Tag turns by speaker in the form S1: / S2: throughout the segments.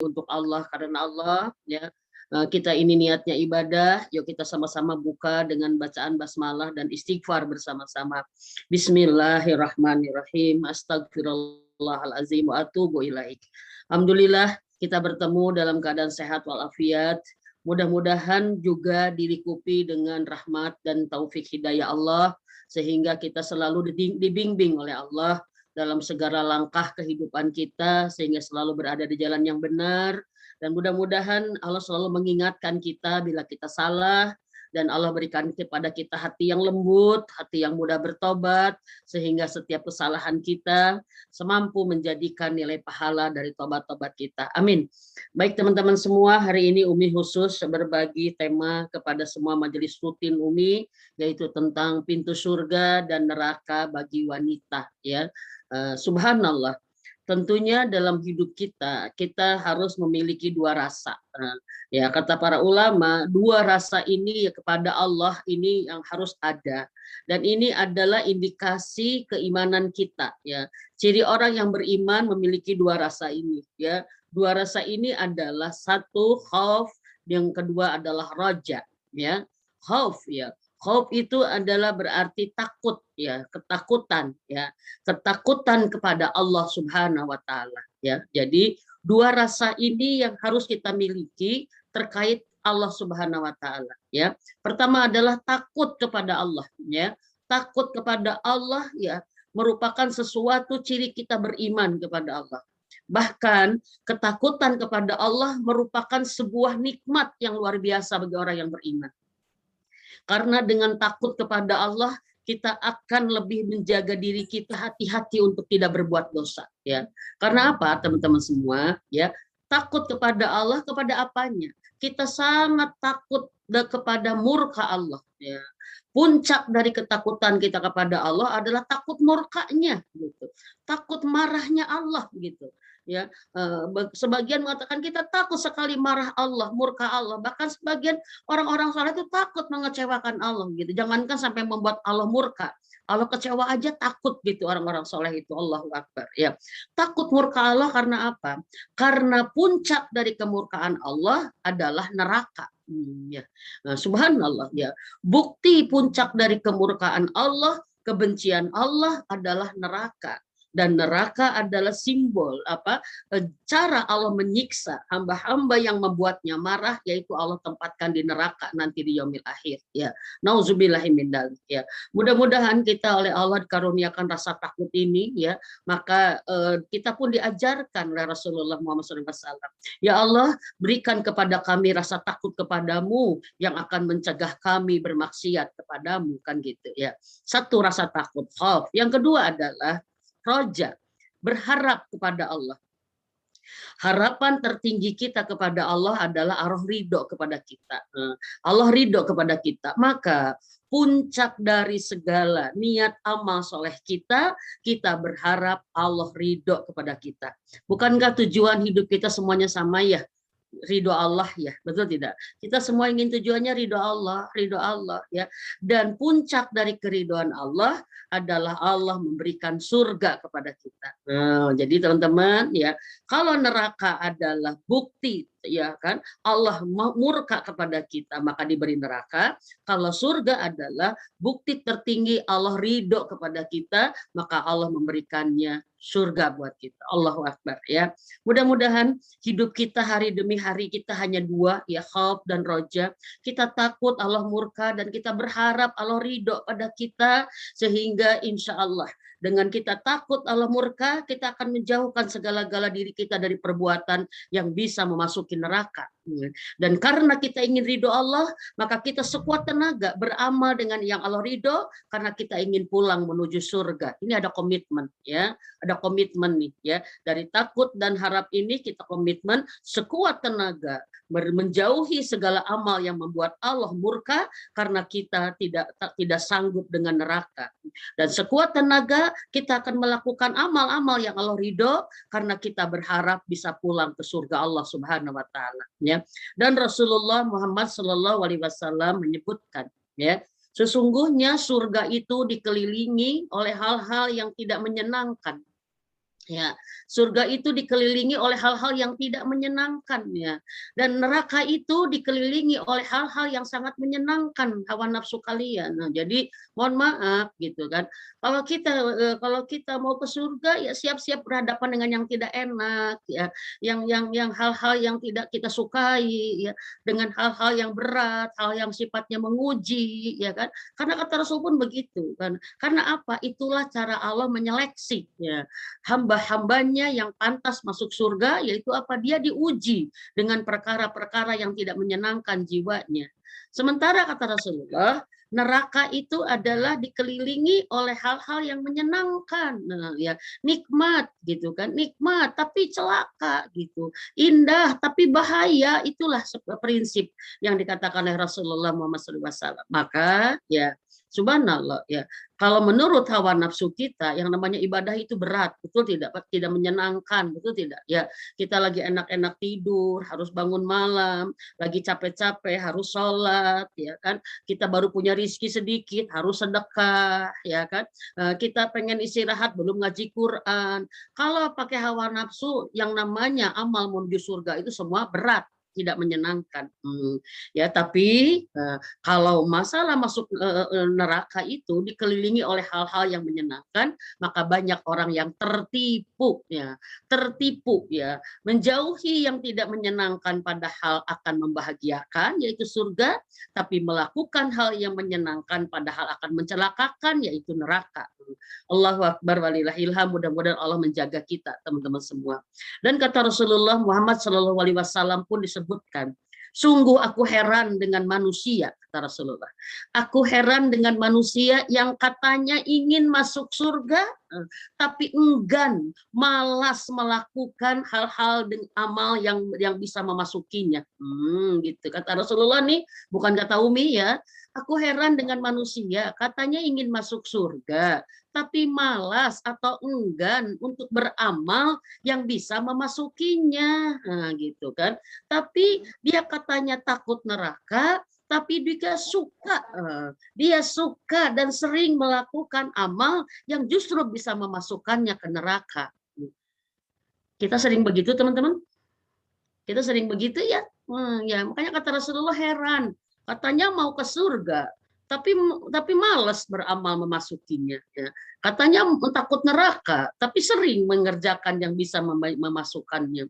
S1: untuk Allah, karena Allah, ya. Kita ini niatnya ibadah, yuk kita sama-sama buka dengan bacaan basmalah dan istighfar bersama-sama. Bismillahirrahmanirrahim. Astagfirullahalazim wa atubu ilaik. Alhamdulillah kita bertemu dalam keadaan sehat walafiat. Mudah-mudahan juga dilingkupi dengan rahmat dan taufik hidayah Allah, sehingga kita selalu dibimbing oleh Allah dalam segala langkah kehidupan kita, sehingga selalu berada di jalan yang benar. Dan mudah-mudahan Allah selalu mengingatkan kita bila kita salah, dan Allah berikan kepada kita hati yang lembut, hati yang mudah bertobat, sehingga setiap kesalahan kita semampu menjadikan nilai pahala dari tobat-tobat kita. Amin. Baik teman-teman semua, hari ini Umi khusus berbagi tema kepada semua majelis rutin Umi, yaitu tentang pintu surga dan neraka bagi wanita. Ya, Subhanallah. Tentunya dalam hidup kita harus memiliki dua rasa. Ya, kata para ulama, dua rasa ini ya kepada Allah ini yang harus ada. Dan ini adalah indikasi keimanan kita. Ya, ciri orang yang beriman memiliki dua rasa ini. Ya, dua rasa ini adalah satu khauf, yang kedua adalah roja. Ya, khauf ya. Khauf itu adalah berarti takut ya, ketakutan ya, ketakutan kepada Allah Subhanahu wa taala ya. Jadi dua rasa ini yang harus kita miliki terkait Allah Subhanahu wa taala ya. Pertama adalah takut kepada Allah ya. Takut kepada Allah ya merupakan sesuatu ciri kita beriman kepada Allah. Bahkan ketakutan kepada Allah merupakan sebuah nikmat yang luar biasa bagi orang yang beriman. Karena dengan takut kepada Allah, kita akan lebih menjaga diri kita hati-hati untuk tidak berbuat dosa. Ya, karena apa, teman-teman semua? Ya, takut kepada Allah kepada apanya? Kita sangat takut kepada murka Allah. Ya, puncak dari ketakutan kita kepada Allah adalah takut murkanya, gitu. Takut marahnya Allah, gitu. Ya, sebagian mengatakan kita takut sekali marah Allah, murka Allah. Bahkan sebagian orang-orang saleh itu takut mengecewakan Allah, gitu. Jangankan sampai membuat Allah murka, Allah kecewa aja takut, gitu orang-orang soleh itu. Allahu Akbar. Ya, takut murka Allah karena apa? Karena puncak dari kemurkaan Allah adalah neraka. Ya. Nah, subhanallah ya. Bukti puncak dari kemurkaan Allah, kebencian Allah adalah neraka. Dan neraka adalah simbol cara Allah menyiksa hamba-hamba yang membuatnya marah, yaitu Allah tempatkan di neraka nanti di yaumil akhir ya. Nauzubillahi min dzalik ya. Mudah-mudahan kita oleh Allah dikaruniakan rasa takut ini ya, maka kita pun diajarkan oleh Rasulullah Muhammad SAW. Ya Allah, berikan kepada kami rasa takut kepadamu yang akan mencegah kami bermaksiat kepadamu, kan gitu ya. Satu, rasa takut, khauf. Yang kedua adalah roja, berharap kepada Allah. Harapan tertinggi kita kepada Allah adalah Allah ridho kepada kita. Allah ridho kepada kita. Maka puncak dari segala niat amal soleh kita berharap Allah ridho kepada kita. Bukankah tujuan hidup kita semuanya sama ya? Ridho Allah ya, betul tidak? Kita semua ingin tujuannya ridho Allah ya. Dan puncak dari keridhaan Allah adalah Allah memberikan surga kepada kita. Nah, jadi teman-teman ya, kalau neraka adalah bukti ya kan, Allah murka kepada kita maka diberi neraka. Kalau surga adalah bukti tertinggi Allah ridho kepada kita, maka Allah memberikannya surga buat kita. Allahu Akbar ya. Mudah-mudahan hidup kita hari demi hari kita hanya dua ya, khauf dan roja. Kita takut Allah murka dan kita berharap Allah ridho pada kita, sehingga insya Allah dengan kita takut Allah murka, kita akan menjauhkan segala-gala diri kita dari perbuatan yang bisa memasuki neraka. Dan karena kita ingin ridho Allah, maka kita sekuat tenaga beramal dengan yang Allah ridho, karena kita ingin pulang menuju surga. Ini ada komitmen ya, ada komitmen nih ya. Dari takut dan harap ini kita komitmen sekuat tenaga menjauhi segala amal yang membuat Allah murka, karena kita tidak sanggup dengan neraka. Dan sekuat tenaga kita akan melakukan amal-amal yang Allah ridho, karena kita berharap bisa pulang ke surga Allah Subhanahu wa taala ya. Dan Rasulullah Muhammad SAW menyebutkan ya, sesungguhnya surga itu dikelilingi oleh hal-hal yang tidak menyenangkan. Ya, surga itu dikelilingi oleh hal-hal yang tidak menyenangkan ya. Dan neraka itu dikelilingi oleh hal-hal yang sangat menyenangkan hawa nafsu kalian. Nah, jadi mohon maaf gitu kan. Kalau kita mau ke surga ya siap-siap berhadapan dengan yang tidak enak ya, yang hal-hal yang tidak kita sukai ya, dengan hal-hal yang berat, hal yang sifatnya menguji ya kan. Karena kata Rasul pun begitu kan. Karena apa? Itulah cara Allah menyeleksi ya hamba-hambanya yang pantas masuk surga, yaitu apa? Dia diuji dengan perkara-perkara yang tidak menyenangkan jiwanya. Sementara kata Rasulullah, neraka itu adalah dikelilingi oleh hal-hal yang menyenangkan, nah, ya nikmat gitu kan, nikmat tapi celaka gitu, indah tapi bahaya, itulah prinsip yang dikatakan oleh Rasulullah Muhammad SAW. Maka ya subhanallah ya, kalau menurut hawa nafsu kita, yang namanya ibadah itu berat, betul tidak? Tidak menyenangkan, betul tidak? Ya, kita lagi enak-enak tidur, harus bangun malam, lagi capek-capek, harus sholat, ya kan? Kita baru punya rizki sedikit, harus sedekah, ya kan? Kita pengen istirahat, belum ngaji Quran. Kalau pakai hawa nafsu, yang namanya amal menuju surga itu semua berat, tidak menyenangkan. Ya, tapi kalau masalah masuk neraka itu dikelilingi oleh hal-hal yang menyenangkan, maka banyak orang yang tertipu ya, menjauhi yang tidak menyenangkan padahal akan membahagiakan yaitu surga, tapi melakukan hal yang menyenangkan padahal akan mencelakakan yaitu neraka. Allahu Akbar walillahilham, mudah-mudahan Allah menjaga kita teman-teman semua. Dan kata Rasulullah Muhammad SAW pun disebutkan, sungguh aku heran dengan manusia, kata Rasulullah. Aku heran dengan manusia yang katanya ingin masuk surga, tapi enggan, malas melakukan hal-hal dan amal yang bisa memasukinya. Gitu kata Rasulullah nih, bukan kata Umi ya. Aku heran dengan manusia, katanya ingin masuk surga, tapi malas atau enggan untuk beramal yang bisa memasukinya. Nah, gitu kan. Tapi dia katanya takut neraka, tapi dia suka dan sering melakukan amal yang justru bisa memasukkannya ke neraka. Kita sering begitu teman-teman? Kita sering begitu ya? Ya, makanya kata Rasulullah heran, katanya mau ke surga, tapi malas beramal memasukinya. Ya. Katanya takut neraka, tapi sering mengerjakan yang bisa memasukkannya.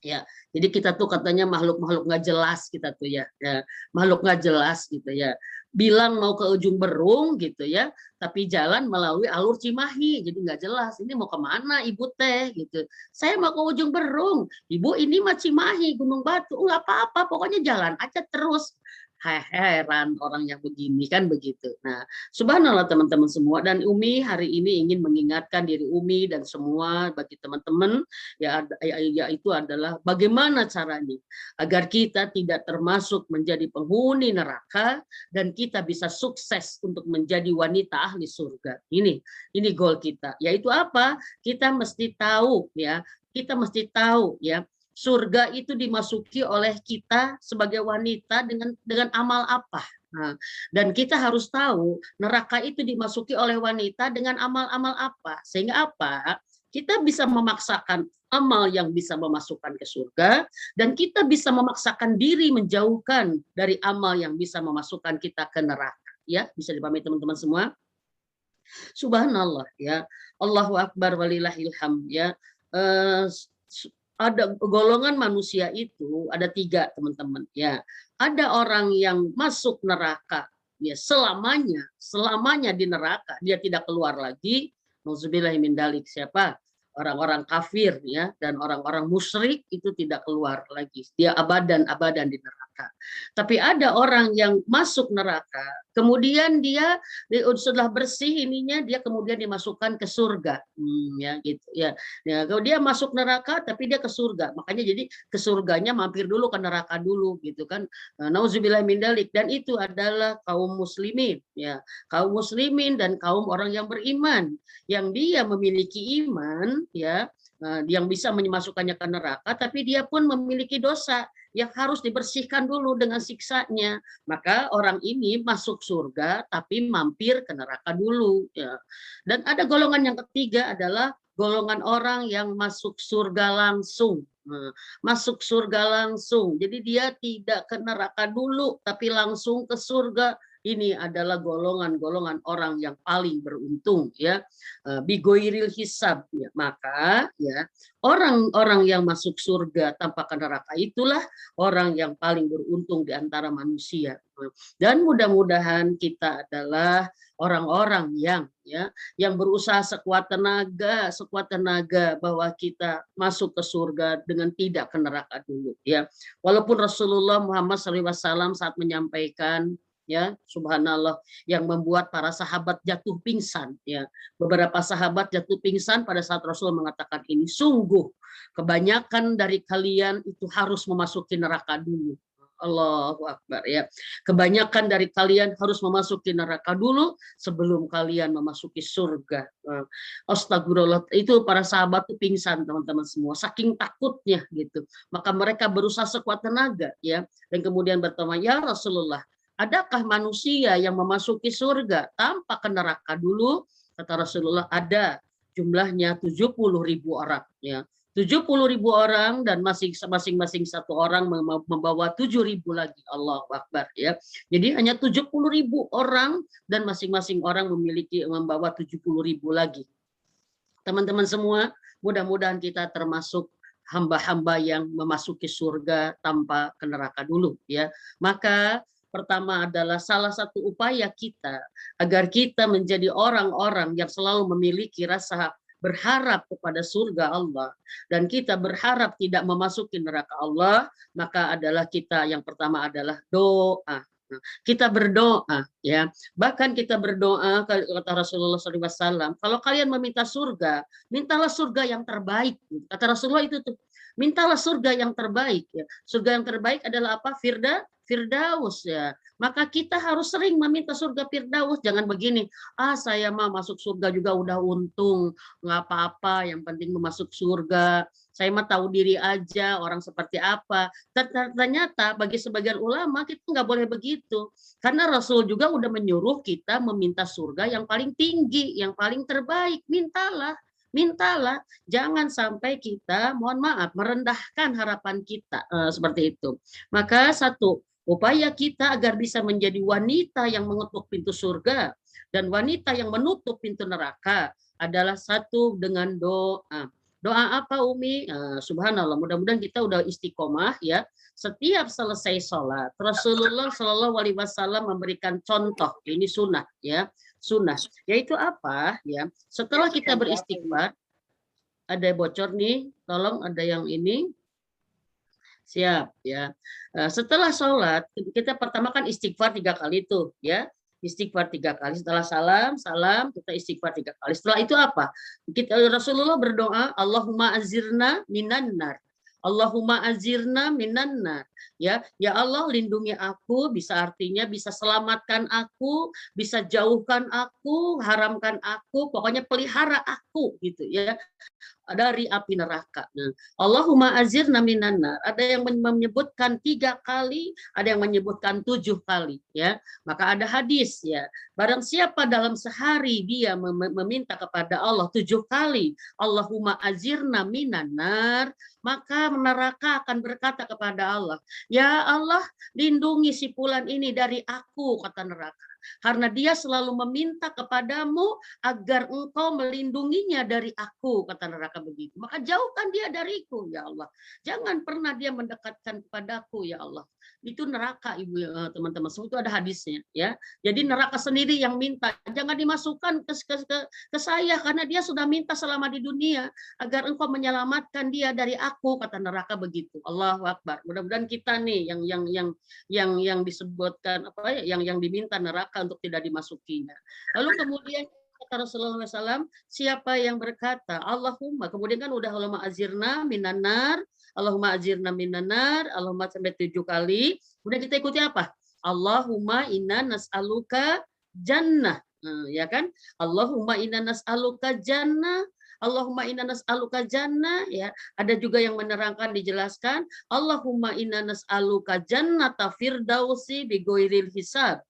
S1: Ya, jadi kita tuh katanya makhluk-makhluk nggak jelas kita tuh ya, makhluk nggak jelas gitu ya. Bilang mau ke ujung Berung gitu ya, tapi jalan melalui alur Cimahi, jadi nggak jelas. Ini mau kemana ibu teh gitu? Saya mau ke ujung Berung, ibu ini mah Cimahi, Gunung Batu, nggak apa-apa, pokoknya jalan aja terus. Heran orang yang begini kan begitu. Nah, subhanallah teman-teman semua, dan Umi hari ini ingin mengingatkan diri Umi dan semua bagi teman-teman yaitu adalah bagaimana caranya agar kita tidak termasuk menjadi penghuni neraka dan kita bisa sukses untuk menjadi wanita ahli surga. Ini goal kita. Yaitu apa? Kita mesti tahu ya, surga itu dimasuki oleh kita sebagai wanita dengan amal apa. Nah, dan kita harus tahu neraka itu dimasuki oleh wanita dengan amal-amal apa. Sehingga apa? Kita bisa memaksakan amal yang bisa memasukkan ke surga, dan kita bisa memaksakan diri menjauhkan dari amal yang bisa memasukkan kita ke neraka. Ya, bisa dipahami teman-teman semua. Subhanallah ya. Allahu Akbar walillahilham ya. Ada golongan manusia itu ada 3 teman-teman ya. Ada orang yang masuk neraka ya selamanya di neraka, dia tidak keluar lagi. Nauzubillahimindzalik. Siapa? Orang-orang kafir ya, dan orang-orang musyrik itu tidak keluar lagi, dia abadan di neraka. Tapi ada orang yang masuk neraka, kemudian dia setelah bersih ininya, dia kemudian dimasukkan ke surga. Ya gitu ya. Ya, kalau dia masuk neraka tapi dia ke surga, makanya jadi ke surganya mampir dulu ke neraka dulu gitu kan. Nauzubillah min dalik. Dan itu adalah kaum muslimin ya, kaum muslimin dan kaum orang yang beriman, yang dia memiliki iman ya, yang bisa memasukkannya ke neraka, tapi dia pun memiliki dosa yang harus dibersihkan dulu dengan siksanya. Maka orang ini masuk surga tapi mampir ke neraka dulu ya. Dan ada golongan yang ketiga adalah golongan orang yang masuk surga langsung. Masuk surga langsung. Jadi dia tidak ke neraka dulu, tapi langsung ke surga. Ini adalah golongan-golongan orang yang paling beruntung, ya. Bigoiril hisab, ya. Maka ya orang-orang yang masuk surga tanpa ke neraka itulah orang yang paling beruntung di antara manusia. Dan mudah-mudahan kita adalah orang-orang yang berusaha sekuat tenaga bahwa kita masuk ke surga dengan tidak ke neraka dulu, ya. Walaupun Rasulullah Muhammad SAW saat menyampaikan, ya, subhanallah, yang membuat para sahabat jatuh pingsan, ya. Beberapa sahabat jatuh pingsan pada saat Rasul mengatakan ini, sungguh kebanyakan dari kalian itu harus memasuki neraka dulu. Allahu Akbar, ya. Kebanyakan dari kalian harus memasuki neraka dulu sebelum kalian memasuki surga. Astagfirullah, itu para sahabat tuh pingsan, teman-teman semua, saking takutnya gitu. Maka mereka berusaha sekuat tenaga, ya, dan kemudian bertanya, ya Rasulullah, adakah manusia yang memasuki surga tanpa ke neraka dulu? Kata Rasulullah, ada, jumlahnya 70.000 orang, ya. 70.000 orang dan masing-masing satu orang membawa 7.000 lagi. Allahu Akbar, ya. Jadi hanya 70.000 orang dan masing-masing orang membawa 70.000 lagi. Teman-teman semua, mudah-mudahan kita termasuk hamba-hamba yang memasuki surga tanpa ke neraka dulu, ya. Maka pertama adalah salah satu upaya kita agar kita menjadi orang-orang yang selalu memiliki rasa berharap kepada surga Allah dan kita berharap tidak memasuki neraka Allah, maka adalah kita yang pertama adalah doa. Kita berdoa, ya. Bahkan kita berdoa, kata Rasulullah SAW, kalau kalian meminta surga, mintalah surga yang terbaik. Kata Rasulullah itu tuh, mintalah surga yang terbaik, ya. Surga yang terbaik adalah apa? Firdaus, ya. Maka kita harus sering meminta surga Firdaus. Jangan begini, saya mah masuk surga juga udah untung, nggak apa-apa, yang penting masuk surga. Saya mah tahu diri aja orang seperti apa. Ternyata bagi sebagian ulama kita nggak boleh begitu. Karena Rasul juga udah menyuruh kita meminta surga yang paling tinggi, yang paling terbaik. Mintalah, jangan sampai kita, mohon maaf, merendahkan harapan kita, seperti itu. Maka satu, upaya kita agar bisa menjadi wanita yang mengetuk pintu surga dan wanita yang menutup pintu neraka adalah satu dengan doa. Doa apa, Umi? Subhanallah, mudah-mudahan kita udah istiqomah, ya. Setiap selesai sholat, Rasulullah Shallallahu Alaihi Wasallam memberikan contoh. Ini sunnah, ya, sunnah. Yaitu apa? Ya, setelah kita beristighfar, ada bocor nih, tolong ada yang ini. Siap, ya. Setelah sholat kita pertama kan istighfar 3 kali tuh, ya. Istighfar 3 kali, setelah salam kita istighfar 3 kali. Setelah itu apa? Rasulullah berdoa, Allahumma azirna minan nar. Allahumma azirna minan nar. Ya Allah, lindungi aku, bisa artinya bisa selamatkan aku, bisa jauhkan aku, haramkan aku, pokoknya pelihara aku gitu, ya, dari api neraka. Nah, Allahumma azirna minan nar. Ada yang menyebutkan 3 kali, ada yang menyebutkan 7 kali, ya. Maka ada hadis, ya. Barang siapa dalam sehari dia meminta kepada Allah 7 kali, Allahumma azirna minan nar, maka neraka akan berkata kepada Allah, ya Allah, lindungi si fulan ini dari aku, kata neraka. Karena dia selalu meminta kepadamu agar engkau melindunginya dari aku, kata neraka begitu. Maka jauhkan dia dariku, ya Allah. Jangan pernah dia mendekatkan kepadaku, ya Allah. Itu neraka, ibu, teman-teman. Semua itu ada hadisnya, ya. Jadi neraka sendiri yang minta, jangan dimasukkan ke saya karena dia sudah minta selama di dunia agar engkau menyelamatkan dia dari aku, kata neraka begitu. Allahu Akbar. Mudah-mudahan kita nih yang disebutkan apa ya, yang diminta neraka untuk tidak dimasukinya. Lalu kemudian kata Rasulullah SAW, siapa yang berkata Allahumma, kemudian kan udah Allahumma azirna minan nar, Allahumma azirna minan nar, Allahumma sampai 7 kali. Kemudian kita ikuti apa? Allahumma inna nas'aluka jannah. Ya kan? Allahumma inna nas'aluka jannah. Allahumma inna nas'aluka jannah, ya. Ada juga yang menerangkan, dijelaskan, Allahumma inna nas'aluka jannata firdausi bi ghairil hisab.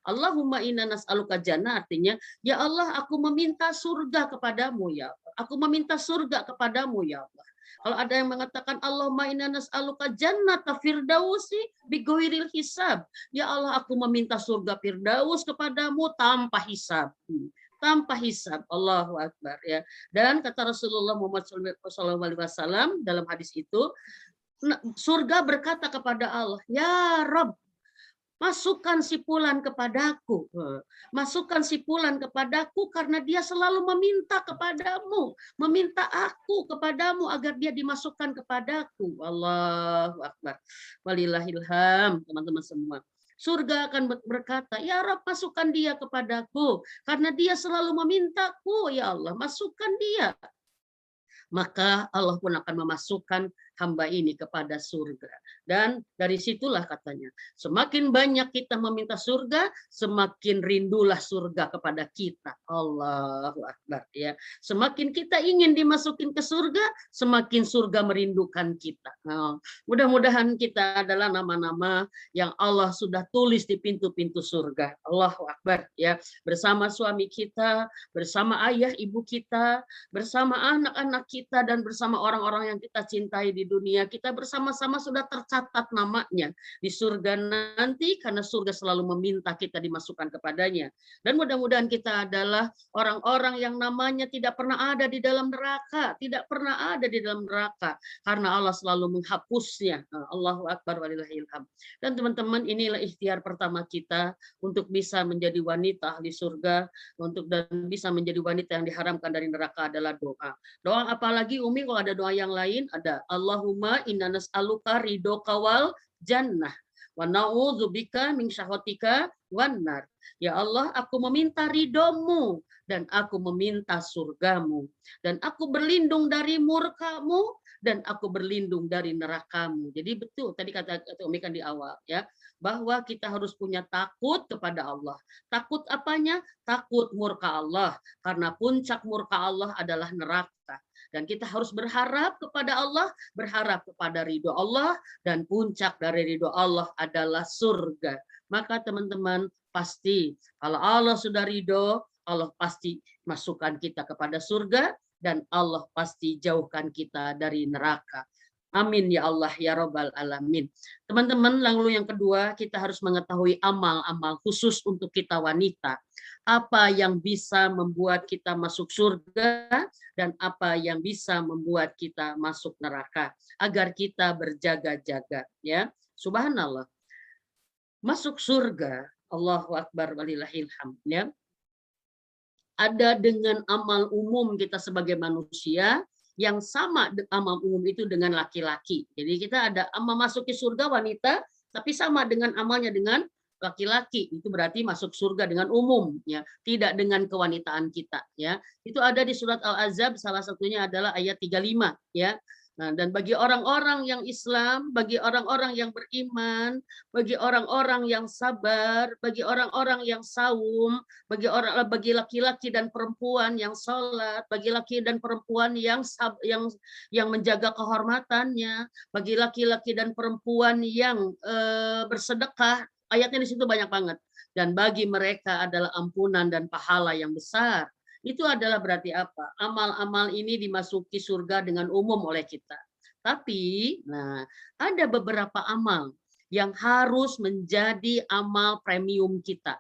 S1: Allahumma inna nas'aluka jannah artinya, ya Allah aku meminta surga kepadamu ya Allah. Aku meminta surga kepadamu ya Allah. Kalau ada yang mengatakan Allahumma inna nas'aluka jannata firdausi bighairil hisab. Ya Allah aku meminta surga firdaus kepadamu tanpa hisab. Tanpa hisab. Allahu Akbar ya. Dan kata Rasulullah Muhammad SAW dalam hadis itu, surga berkata kepada Allah, ya Rabb, masukkan si Fulan kepadaku. Masukkan si Fulan kepadaku karena dia selalu meminta kepadamu. Meminta aku kepadamu agar dia dimasukkan kepadaku. Allahu Akbar. Walillahilham, teman-teman semua. Surga akan berkata, ya Rabb masukkan dia kepadaku. Karena dia selalu memintaku, ya Allah masukkan dia. Maka Allah pun akan memasukkan hamba ini kepada surga. Dan dari situlah katanya, semakin banyak kita meminta surga, semakin rindulah surga kepada kita. Allahu Akbar ya. Semakin kita ingin dimasukin ke surga, semakin surga merindukan kita. Nah, mudah-mudahan kita adalah nama-nama yang Allah sudah tulis di pintu-pintu surga. Allahu Akbar ya. Bersama suami kita, bersama ayah ibu kita, bersama anak-anak kita, dan bersama orang-orang yang kita cintai di dunia, kita bersama-sama sudah tercatat namanya di surga nanti, karena surga selalu meminta kita dimasukkan kepadanya. Dan mudah-mudahan kita adalah orang-orang yang namanya tidak pernah ada di dalam neraka, tidak pernah ada di dalam neraka, karena Allah selalu menghapusnya. Allahu Akbar walillahilham. Dan teman-teman, inilah ikhtiar pertama kita untuk bisa menjadi wanita ahli surga, untuk dan bisa menjadi wanita yang diharamkan dari neraka adalah doa. Doa apalagi Umi, kalau ada doa yang lain ada Allahumma inna nas'aluka ridhoka wal jannah wa na'udzubika min syahwatika wan nar. Ya Allah, aku meminta ridhomu dan aku meminta surgamu, dan aku berlindung dari murkamu dan aku berlindung dari nerakamu. Jadi betul tadi kata Umi kan di awal ya, bahwa kita harus punya takut kepada Allah. Takut apanya? Takut murka Allah, karena puncak murka Allah adalah neraka. Dan kita harus berharap kepada Allah, berharap kepada ridho Allah, dan puncak dari ridho Allah adalah surga. Maka teman-teman, pasti kalau Allah sudah ridho, Allah pasti masukkan kita kepada surga, dan Allah pasti jauhkan kita dari neraka. Amin ya Allah ya Rabbal Alamin. Teman-teman, lalu yang kedua, kita harus mengetahui amal-amal khusus untuk kita wanita. Apa yang bisa membuat kita masuk surga dan apa yang bisa membuat kita masuk neraka, agar kita berjaga-jaga ya. Subhanallah. Masuk surga, Allahu Akbar walillahilham ya. Ada dengan amal umum kita sebagai manusia, yang sama amal umum itu dengan laki-laki. Jadi kita ada amal masuk ke surga wanita, tapi sama dengan amalnya dengan laki-laki. Itu berarti masuk surga dengan umum, ya, tidak dengan kewanitaan kita. Ya, itu ada di surat Al-Ahzab, salah satunya adalah ayat 35. Ya. Nah, dan bagi orang-orang yang Islam, bagi orang-orang yang beriman, bagi orang-orang yang sabar, bagi orang-orang yang saum, bagi laki-laki dan perempuan yang sholat, bagi laki dan perempuan yang menjaga kehormatannya, bagi laki-laki dan perempuan yang bersedekah. Ayatnya di situ banyak banget. Dan bagi mereka adalah ampunan dan pahala yang besar. Itu adalah berarti apa? Amal-amal ini dimasuki surga dengan umum oleh kita. Tapi, nah, ada beberapa amal yang harus menjadi amal premium kita,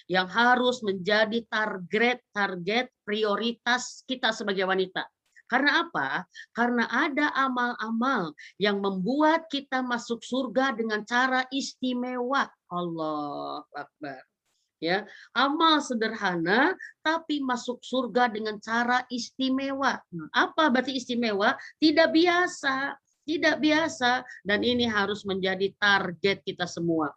S1: yang harus menjadi target prioritas kita sebagai wanita. Karena apa? Karena ada amal-amal yang membuat kita masuk surga dengan cara istimewa. Allahu Akbar. Ya, amal sederhana tapi masuk surga dengan cara istimewa. Apa berarti istimewa? Tidak biasa, tidak biasa, dan ini harus menjadi target kita semua,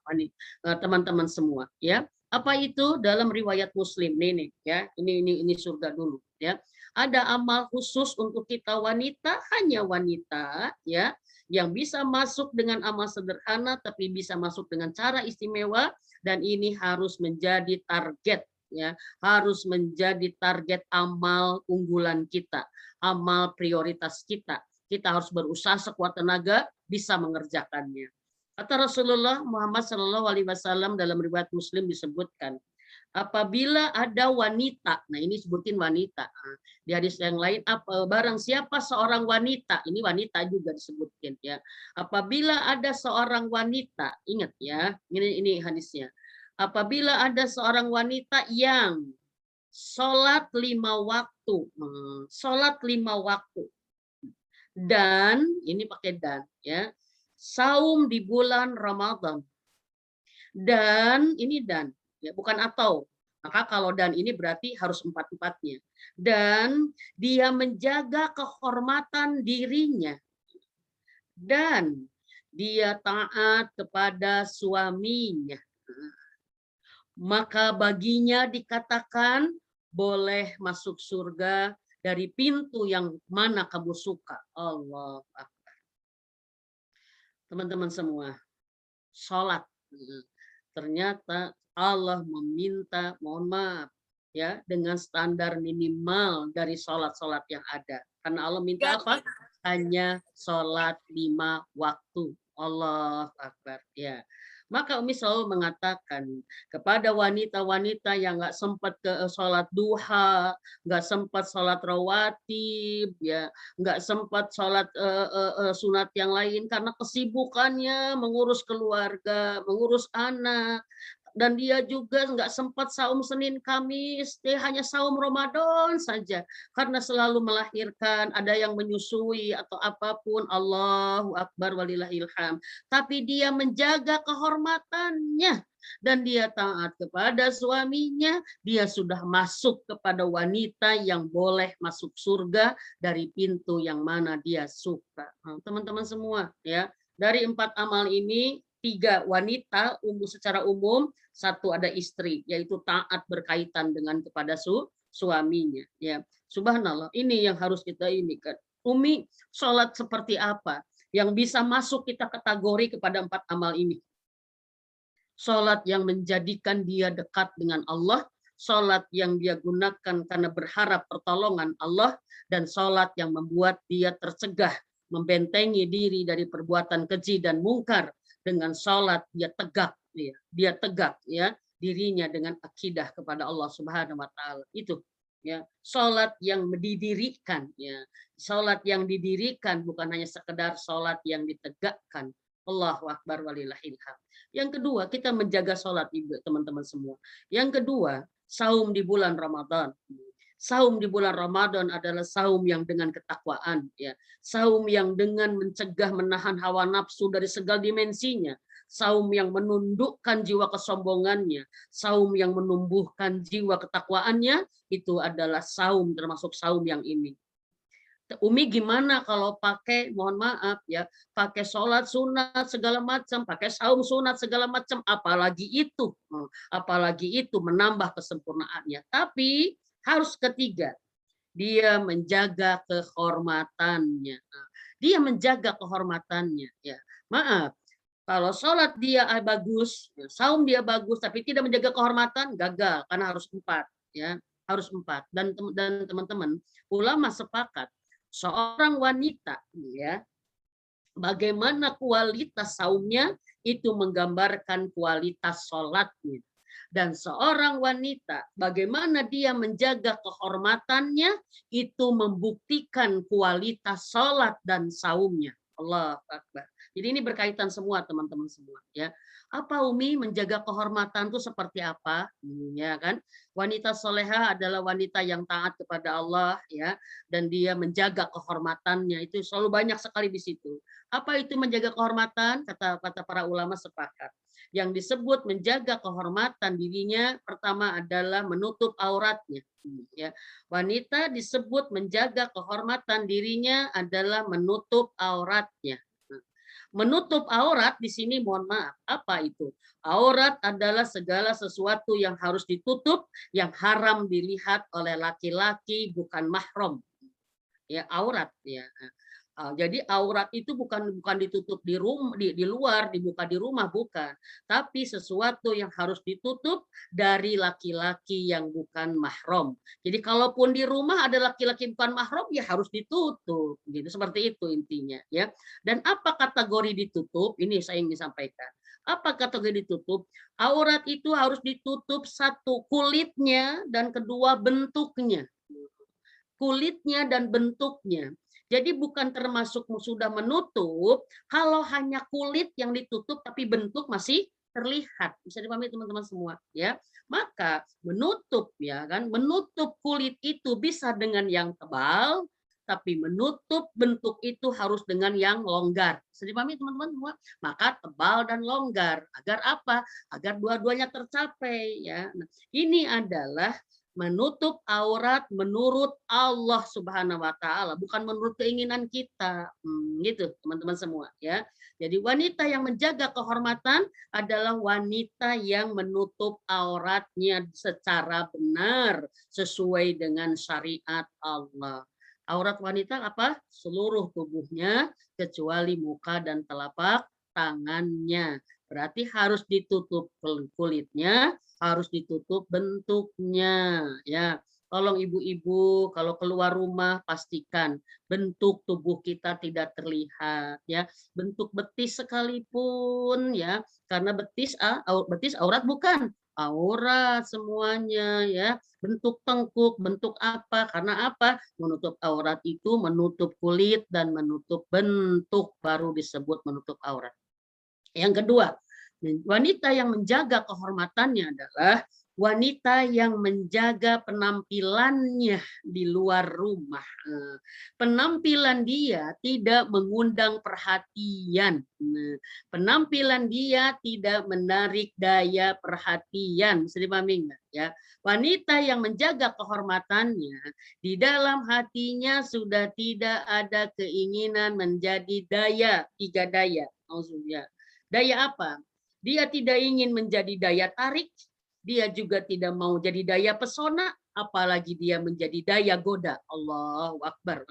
S1: teman-teman semua, ya. Apa itu? Dalam riwayat Muslim ini, ya. Ini surga dulu, ya. Ada amal khusus untuk kita wanita, hanya wanita, ya, yang bisa masuk dengan amal sederhana tapi bisa masuk dengan cara istimewa. Dan ini harus menjadi target, ya, harus menjadi target amal unggulan kita, amal prioritas kita. Kita harus berusaha sekuat tenaga bisa mengerjakannya. Kata Rasulullah Muhammad Shallallahu Alaihi Wasallam dalam riwayat Muslim disebutkan, apabila ada wanita, nah ini sebutin wanita. Di hadis yang lain, barang siapa seorang wanita, ini wanita juga disebutkan ya. Apabila ada seorang wanita, ingat ya, ini hadisnya. Apabila ada seorang wanita yang sholat 5 waktu, sholat 5 waktu, dan ini pakai dan ya, saum di bulan Ramadan, dan ini dan ya, bukan atau. Maka kalau dan ini berarti harus empat-empatnya. Dan dia menjaga kehormatan dirinya, dan dia taat kepada suaminya, maka baginya dikatakan boleh masuk surga dari pintu yang mana kamu suka. Allah Akbar. Teman-teman semua, sholat. Ternyata Allah meminta, mohon maaf, ya, dengan standar minimal dari sholat-sholat yang ada. Karena Allah minta apa? Hanya sholat 5 waktu. Allah Akbar. Ya. Maka Umi selalu mengatakan kepada wanita-wanita yang nggak sempat ke sholat duha, nggak sempat sholat rawatib, ya, nggak sempat sholat sunat yang lain karena kesibukannya mengurus keluarga, mengurus anak, dan dia juga nggak sempat saum Senin Kamis, dia hanya saum Ramadan saja karena selalu melahirkan, ada yang menyusui atau apapun. Allahu Akbar walillahilham. Tapi dia menjaga kehormatannya dan dia taat kepada suaminya, dia sudah masuk kepada wanita yang boleh masuk surga dari pintu yang mana dia suka. Teman-teman semua ya, dari 4 amal ini 3 wanita secara umum, 1 ada istri, yaitu taat berkaitan dengan kepada suaminya. Ya, subhanallah, ini yang harus kita ini kan. Umi, sholat seperti apa yang bisa masuk kita kategori kepada 4 amal ini? Sholat yang menjadikan dia dekat dengan Allah, sholat yang dia gunakan karena berharap pertolongan Allah, dan sholat yang membuat dia tercegah, membentengi diri dari perbuatan keji dan mungkar. Dengan sholat dia tegak, dia tegak ya dirinya dengan akidah kepada Allah Subhanahu Wa Taala. Itu ya, sholat yang didirikan, ya, sholat yang didirikan bukan hanya sekedar sholat yang ditegakkan. Allahu Akbar walillahilham. Yang kedua, kita menjaga sholat, ibu teman-teman semua. Yang kedua, saum di bulan Ramadan. Saum di bulan Ramadan adalah saum yang dengan ketakwaan, ya. Saum yang dengan mencegah, menahan hawa nafsu dari segala dimensinya. Saum yang menundukkan jiwa kesombongannya. Saum yang menumbuhkan jiwa ketakwaannya. Itu adalah saum, termasuk saum yang ini. Umi gimana kalau pakai, mohon maaf ya, pakai sholat sunat segala macam, pakai saum sunat segala macam, apalagi itu menambah kesempurnaannya. Tapi harus ketiga, dia menjaga kehormatannya. Dia menjaga kehormatannya. Ya, maaf, kalau sholat dia bagus, saum dia bagus, tapi tidak menjaga kehormatan, gagal karena harus 4, ya, harus 4. Dan teman-teman, ulama sepakat seorang wanita, ya, bagaimana kualitas saumnya itu menggambarkan kualitas sholatnya. Dan seorang wanita, bagaimana dia menjaga kehormatannya, itu membuktikan kualitas sholat dan saumnya. Allahu Akbar. Jadi ini berkaitan semua teman-teman semua. Ya, apa Umi menjaga kehormatan itu seperti apa? Ya kan? Wanita soleha adalah wanita yang taat kepada Allah, ya, dan dia menjaga kehormatannya. Itu selalu banyak sekali di situ. Apa itu menjaga kehormatan? Kata para ulama sepakat. Yang disebut menjaga kehormatan dirinya pertama adalah menutup auratnya. Ya, wanita disebut menjaga kehormatan dirinya adalah menutup auratnya. Menutup aurat di sini, mohon maaf, apa itu? Aurat adalah segala sesuatu yang harus ditutup, yang haram dilihat oleh laki-laki, bukan mahram. Ya, aurat ya. Jadi aurat itu bukan ditutup di rumah, di luar, dibuka di rumah, bukan. Tapi sesuatu yang harus ditutup dari laki-laki yang bukan mahram. Jadi kalaupun di rumah ada laki-laki bukan mahram, ya harus ditutup. Gitu, seperti itu intinya, ya. Dan apa kategori ditutup? Ini saya ingin sampaikan. Apa kategori ditutup? Aurat itu harus ditutup, satu, kulitnya, dan kedua, bentuknya. Kulitnya dan bentuknya. Jadi bukan termasuk sudah menutup kalau hanya kulit yang ditutup tapi bentuk masih terlihat. Bisa dipahami teman-teman semua, ya. Maka menutup, ya kan, menutup kulit itu bisa dengan yang tebal, tapi menutup bentuk itu harus dengan yang longgar. Bisa dipahami teman-teman semua? Maka tebal dan longgar. Agar apa? Agar dua-duanya tercapai, ya. Nah, ini adalah menutup aurat menurut Allah Subhanahu wa taala, bukan menurut keinginan kita. Gitu teman-teman semua, ya. Jadi wanita yang menjaga kehormatan adalah wanita yang menutup auratnya secara benar sesuai dengan syariat Allah. Aurat wanita apa? Seluruh tubuhnya kecuali muka dan telapak tangannya. Berarti harus ditutup kulitnya, harus ditutup bentuknya, ya. Tolong ibu-ibu kalau keluar rumah pastikan bentuk tubuh kita tidak terlihat, ya. Bentuk betis sekalipun, ya, karena betis aurat bukan? Aurat semuanya, ya. Bentuk tengkuk, bentuk apa? Karena apa? Menutup aurat itu menutup kulit dan menutup bentuk, baru disebut menutup aurat. Yang kedua, wanita yang menjaga kehormatannya adalah wanita yang menjaga penampilannya di luar rumah. Penampilan dia tidak mengundang perhatian. Penampilan dia tidak menarik daya perhatian. Bisa dipahami enggak, ya? Wanita yang menjaga kehormatannya, di dalam hatinya sudah tidak ada keinginan menjadi daya, tiga daya. Maksudnya daya apa? Dia tidak ingin menjadi daya tarik, dia juga tidak mau jadi daya pesona, apalagi dia menjadi daya goda. Allahu Akbar.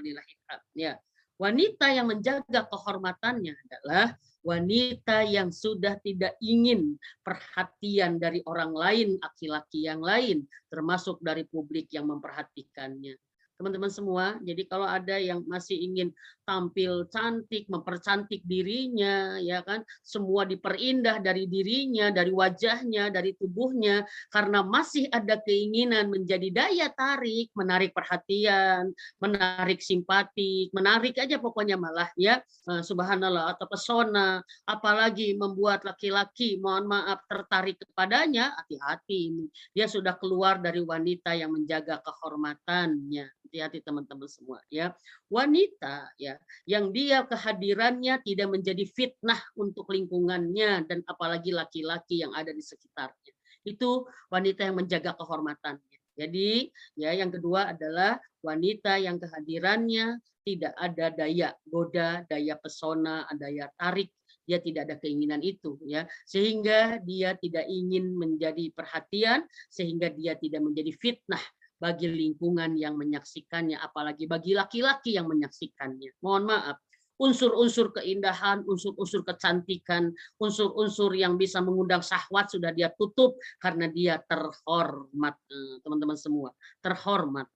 S1: Ya. Wanita yang menjaga kehormatannya adalah wanita yang sudah tidak ingin perhatian dari orang lain, laki-laki yang lain, termasuk dari publik yang memperhatikannya. Teman-teman semua, jadi kalau ada yang masih ingin tampil cantik, mempercantik dirinya, ya kan, semua diperindah dari dirinya, dari wajahnya, dari tubuhnya, karena masih ada keinginan menjadi daya tarik, menarik perhatian, menarik simpati, menarik aja pokoknya malah, ya, subhanallah, atau pesona, apalagi membuat laki-laki, mohon maaf, tertarik kepadanya, hati-hati ini. Dia sudah keluar dari wanita yang menjaga kehormatannya. Hati-hati teman-teman semua, ya. Wanita, ya, yang dia kehadirannya tidak menjadi fitnah untuk lingkungannya dan apalagi laki-laki yang ada di sekitarnya. Itu wanita yang menjaga kehormatannya. Jadi, ya, yang kedua adalah wanita yang kehadirannya tidak ada daya goda, daya pesona, daya tarik. Dia tidak ada keinginan itu, ya, sehingga dia tidak ingin menjadi perhatian, sehingga dia tidak menjadi fitnah bagi lingkungan yang menyaksikannya, apalagi bagi laki-laki yang menyaksikannya. Mohon maaf, unsur-unsur keindahan, unsur-unsur kecantikan, unsur-unsur yang bisa mengundang syahwat sudah dia tutup karena dia terhormat, teman-teman semua, terhormat.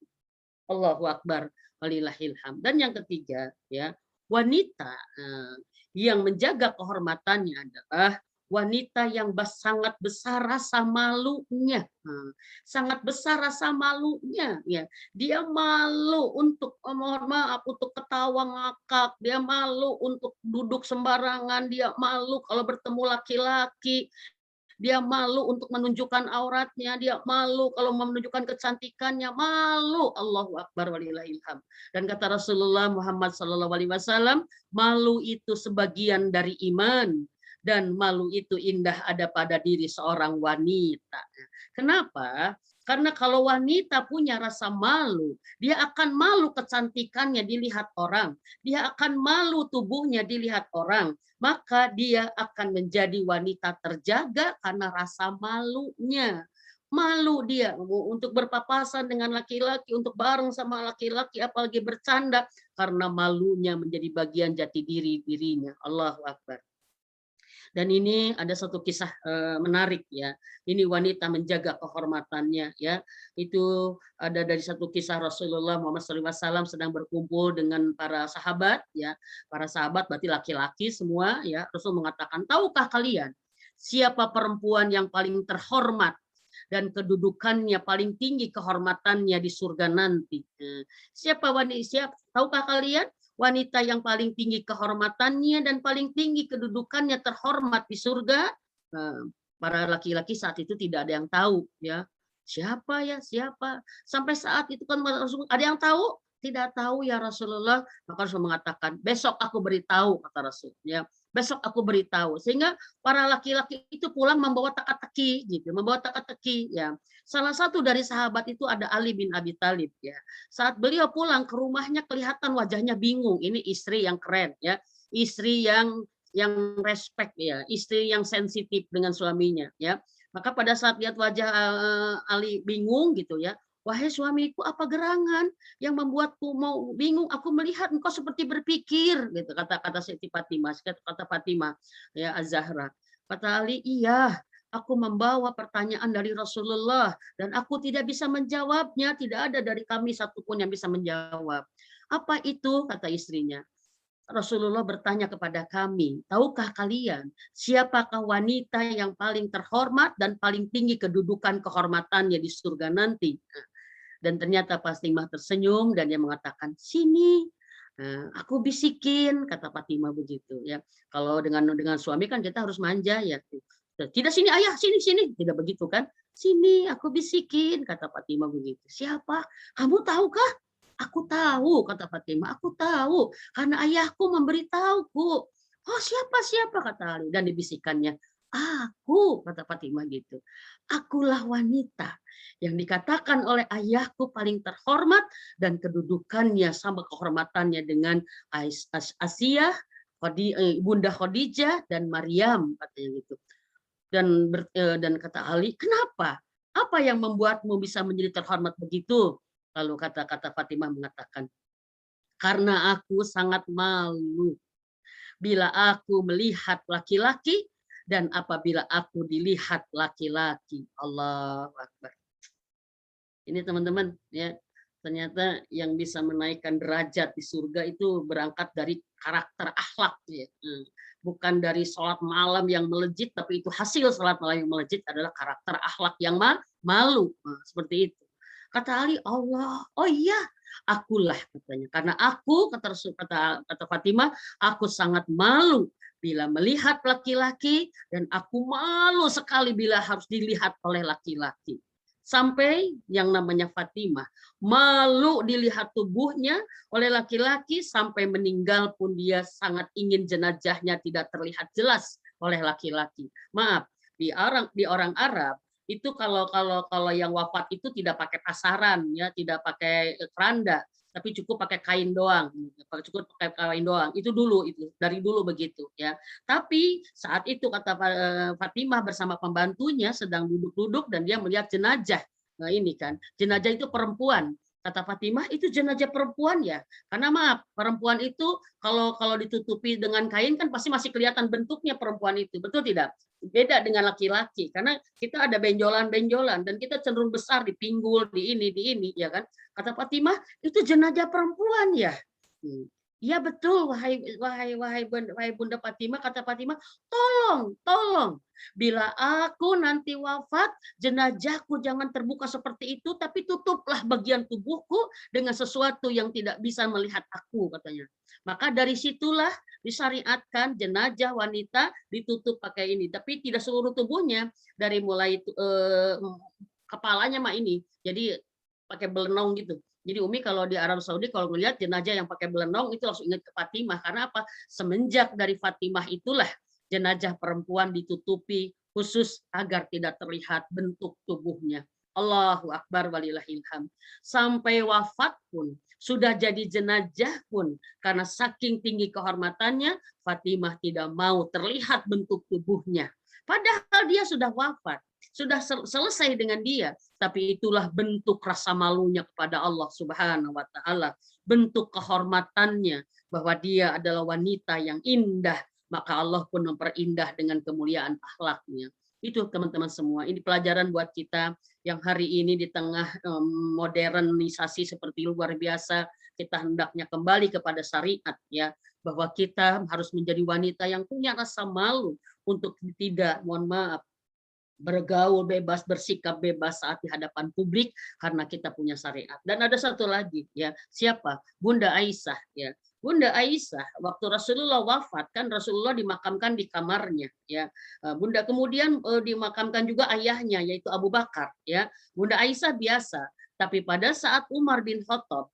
S1: Allahu Akbar, walillahilham. Dan yang ketiga, ya, wanita yang menjaga kehormatannya adalah wanita yang sangat besar rasa malunya, sangat besar rasa malunya, ya. Dia malu untuk, mohon maaf, untuk ketawa ngakak, dia malu untuk duduk sembarangan, dia malu kalau bertemu laki-laki, dia malu untuk menunjukkan auratnya, dia malu kalau menunjukkan kecantikannya, malu. Allahu Akbar walillahilham. Dan kata Rasulullah Muhammad SAW, malu itu sebagian dari iman dan malu itu indah ada pada diri seorang wanita. Kenapa? Karena kalau wanita punya rasa malu, dia akan malu kecantikannya dilihat orang, dia akan malu tubuhnya dilihat orang, maka dia akan menjadi wanita terjaga karena rasa malunya. malu dia untuk berpapasan dengan laki-laki, untuk bareng sama laki-laki, apalagi bercanda, karena malunya menjadi bagian jati diri dirinya. Allahu Akbar. Dan ini ada satu kisah menarik ya. Ini wanita menjaga kehormatannya ya. Itu ada dari satu kisah Rasulullah Muhammad SAW sedang berkumpul dengan para sahabat ya. Para sahabat berarti laki-laki semua ya. Rasul mengatakan, tahukah kalian siapa perempuan yang paling terhormat dan kedudukannya paling tinggi kehormatannya di surga nanti? Siapa wanita? Tahukah kalian wanita yang paling tinggi kehormatannya dan paling tinggi kedudukannya terhormat di surga? Para laki-laki saat itu tidak ada yang tahu ya. Siapa ya? Siapa? Sampai saat itu kan ada yang tahu? Tidak tahu ya Rasulullah. Maka Rasul mengatakan, besok aku beritahu, kata Rasul ya. Besok aku beritahu. Sehingga para laki-laki itu pulang membawa teka-teki gitu, membawa teka-teki ya. Salah satu dari sahabat itu ada Ali bin Abi Thalib ya. Saat beliau pulang ke rumahnya kelihatan wajahnya bingung. Ini istri yang keren ya. Istri yang respect ya, istri yang sensitif dengan suaminya ya. Maka pada saat lihat wajah Ali bingung gitu ya, wahai suamiku, apa gerangan yang membuatku mau bingung? Aku melihat engkau seperti berpikir, gitu kata Siti Fatimah, kata Fatimah ya Az-Zahra. Kata Ali, iya, aku membawa pertanyaan dari Rasulullah dan aku tidak bisa menjawabnya. Tidak ada dari kami satupun yang bisa menjawab. Apa itu? Kata istrinya. Rasulullah bertanya kepada kami, tahukah kalian siapakah wanita yang paling terhormat dan paling tinggi kedudukan kehormatannya di surga nanti? Dan ternyata Fatimah tersenyum dan dia mengatakan, sini. Aku bisikin, kata Fatimah begitu ya. Kalau dengan suami kan kita harus manja ya. Tidak, sini ayah, sini. Tidak begitu kan? Sini, aku bisikin, kata Fatimah begitu. Siapa? Kamu tahukah? Aku tahu, kata Fatimah. Aku tahu karena ayahku memberitahuku. Oh, siapa, kata Ali. Dan dibisikkannya, aku, kata Fatimah gitu. Akulah wanita yang dikatakan oleh ayahku paling terhormat dan kedudukannya sama kehormatannya dengan Asiyah, Bunda Khadijah dan Maryam, katanya gitu. Dan kata Ali, kenapa? Apa yang membuatmu bisa menjadi terhormat begitu? Lalu kata Fatimah mengatakan, karena aku sangat malu bila aku melihat laki-laki dan apabila aku dilihat laki-laki. Allahu Akbar. Ini teman-teman ya, ternyata yang bisa menaikkan derajat di surga itu berangkat dari karakter akhlak ya. Bukan dari sholat malam yang melejit, tapi itu hasil sholat malam yang melejit adalah karakter akhlak yang malu. Seperti itu. Kata Ali, Allah, oh iya, akulah, katanya. Karena aku, kata Fatimah, aku sangat malu bila melihat laki-laki dan aku malu sekali bila harus dilihat oleh laki-laki. Sampai yang namanya Fatimah malu dilihat tubuhnya oleh laki-laki, sampai meninggal pun dia sangat ingin jenazahnya tidak terlihat jelas oleh laki-laki. Maaf, di orang Arab itu kalau yang wafat itu tidak pakai pasaran ya, tidak pakai keranda, tapi cukup pakai kain doang, itu dulu, itu dari dulu begitu ya. Tapi saat itu kata Fatimah bersama pembantunya sedang duduk-duduk dan dia melihat jenazah. Nah ini kan jenazah itu perempuan. Kata Fatimah, itu jenazah perempuan ya. Karena maaf, perempuan itu kalau ditutupi dengan kain kan pasti masih kelihatan bentuknya perempuan itu. Betul tidak? Beda dengan laki-laki. Karena kita ada benjolan-benjolan dan kita cenderung besar di pinggul, di ini ya kan. Kata Fatimah, itu jenazah perempuan ya. Iya betul, wahai Bunda Fatimah, kata Fatimah, tolong, bila aku nanti wafat, jenazahku jangan terbuka seperti itu, tapi tutuplah bagian tubuhku dengan sesuatu yang tidak bisa melihat aku, katanya. Maka dari situlah disyariatkan jenazah wanita ditutup pakai ini, tapi tidak seluruh tubuhnya, dari mulai kepalanya mah ini, jadi pakai belenong gitu. Jadi Umi kalau di Arab Saudi kalau melihat jenazah yang pakai belenong itu langsung ingat ke Fatimah. Karena apa? Semenjak dari Fatimah itulah jenazah perempuan ditutupi khusus agar tidak terlihat bentuk tubuhnya. Allahu Akbar walillahilham. Sampai wafat pun, sudah jadi jenazah pun, karena saking tinggi kehormatannya, Fatimah tidak mau terlihat bentuk tubuhnya. Padahal dia sudah wafat. sudah selesai dengan dia. Tapi itulah bentuk rasa malunya kepada Allah Subhanahu wa taala, bentuk kehormatannya bahwa dia adalah wanita yang indah, maka Allah pun memperindah dengan kemuliaan akhlaknya. Itu teman-teman semua, ini pelajaran buat kita yang hari ini di tengah modernisasi seperti luar biasa, kita hendaknya kembali kepada syariat ya, bahwa kita harus menjadi wanita yang punya rasa malu untuk tidak, mohon maaf, bergaul bebas, bersikap bebas saat di hadapan publik karena kita punya syariat. Dan ada satu lagi ya, siapa? Bunda Aisyah ya. Bunda Aisyah waktu Rasulullah wafat kan Rasulullah dimakamkan di kamarnya ya. Bunda kemudian dimakamkan juga ayahnya yaitu Abu Bakar ya. Bunda Aisyah biasa, tapi pada saat Umar bin Khattab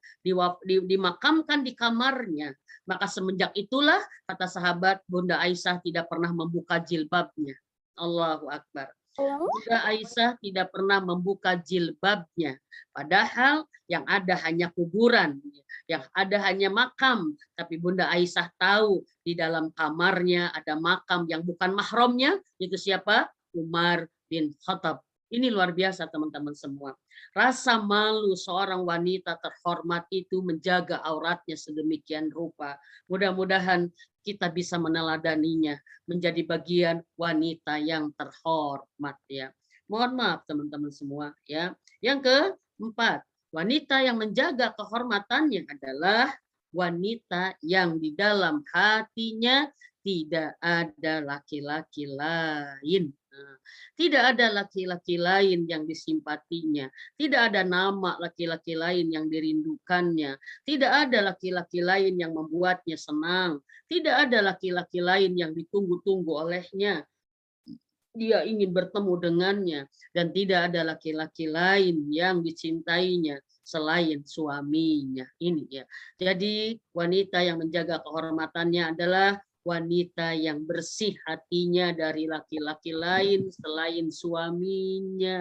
S1: dimakamkan di kamarnya, maka semenjak itulah kata sahabat Bunda Aisyah tidak pernah membuka jilbabnya. Allahu Akbar. Bunda Aisyah tidak pernah membuka jilbabnya. Padahal yang ada hanya kuburan, yang ada hanya makam. Tapi Bunda Aisyah tahu di dalam kamarnya ada makam yang bukan mahramnya. Itu siapa? Umar bin Khattab. Ini luar biasa teman-teman semua. Rasa malu seorang wanita terhormat itu menjaga auratnya sedemikian rupa. Mudah-mudahan kita bisa meneladaninya menjadi bagian wanita yang terhormat ya. Mohon maaf teman-teman semua ya. Yang keempat, wanita yang menjaga kehormatannya adalah wanita yang di dalam hatinya tidak ada laki-laki lain. Tidak ada laki-laki lain yang disimpatinya. Tidak ada nama laki-laki lain yang dirindukannya. Tidak ada laki-laki lain yang membuatnya senang. Tidak ada laki-laki lain yang ditunggu-tunggu olehnya. Dia ingin bertemu dengannya. Dan tidak ada laki-laki lain yang dicintainya selain suaminya. Ini ya. Jadi wanita yang menjaga kehormatannya adalah wanita yang bersih hatinya dari laki-laki lain selain suaminya.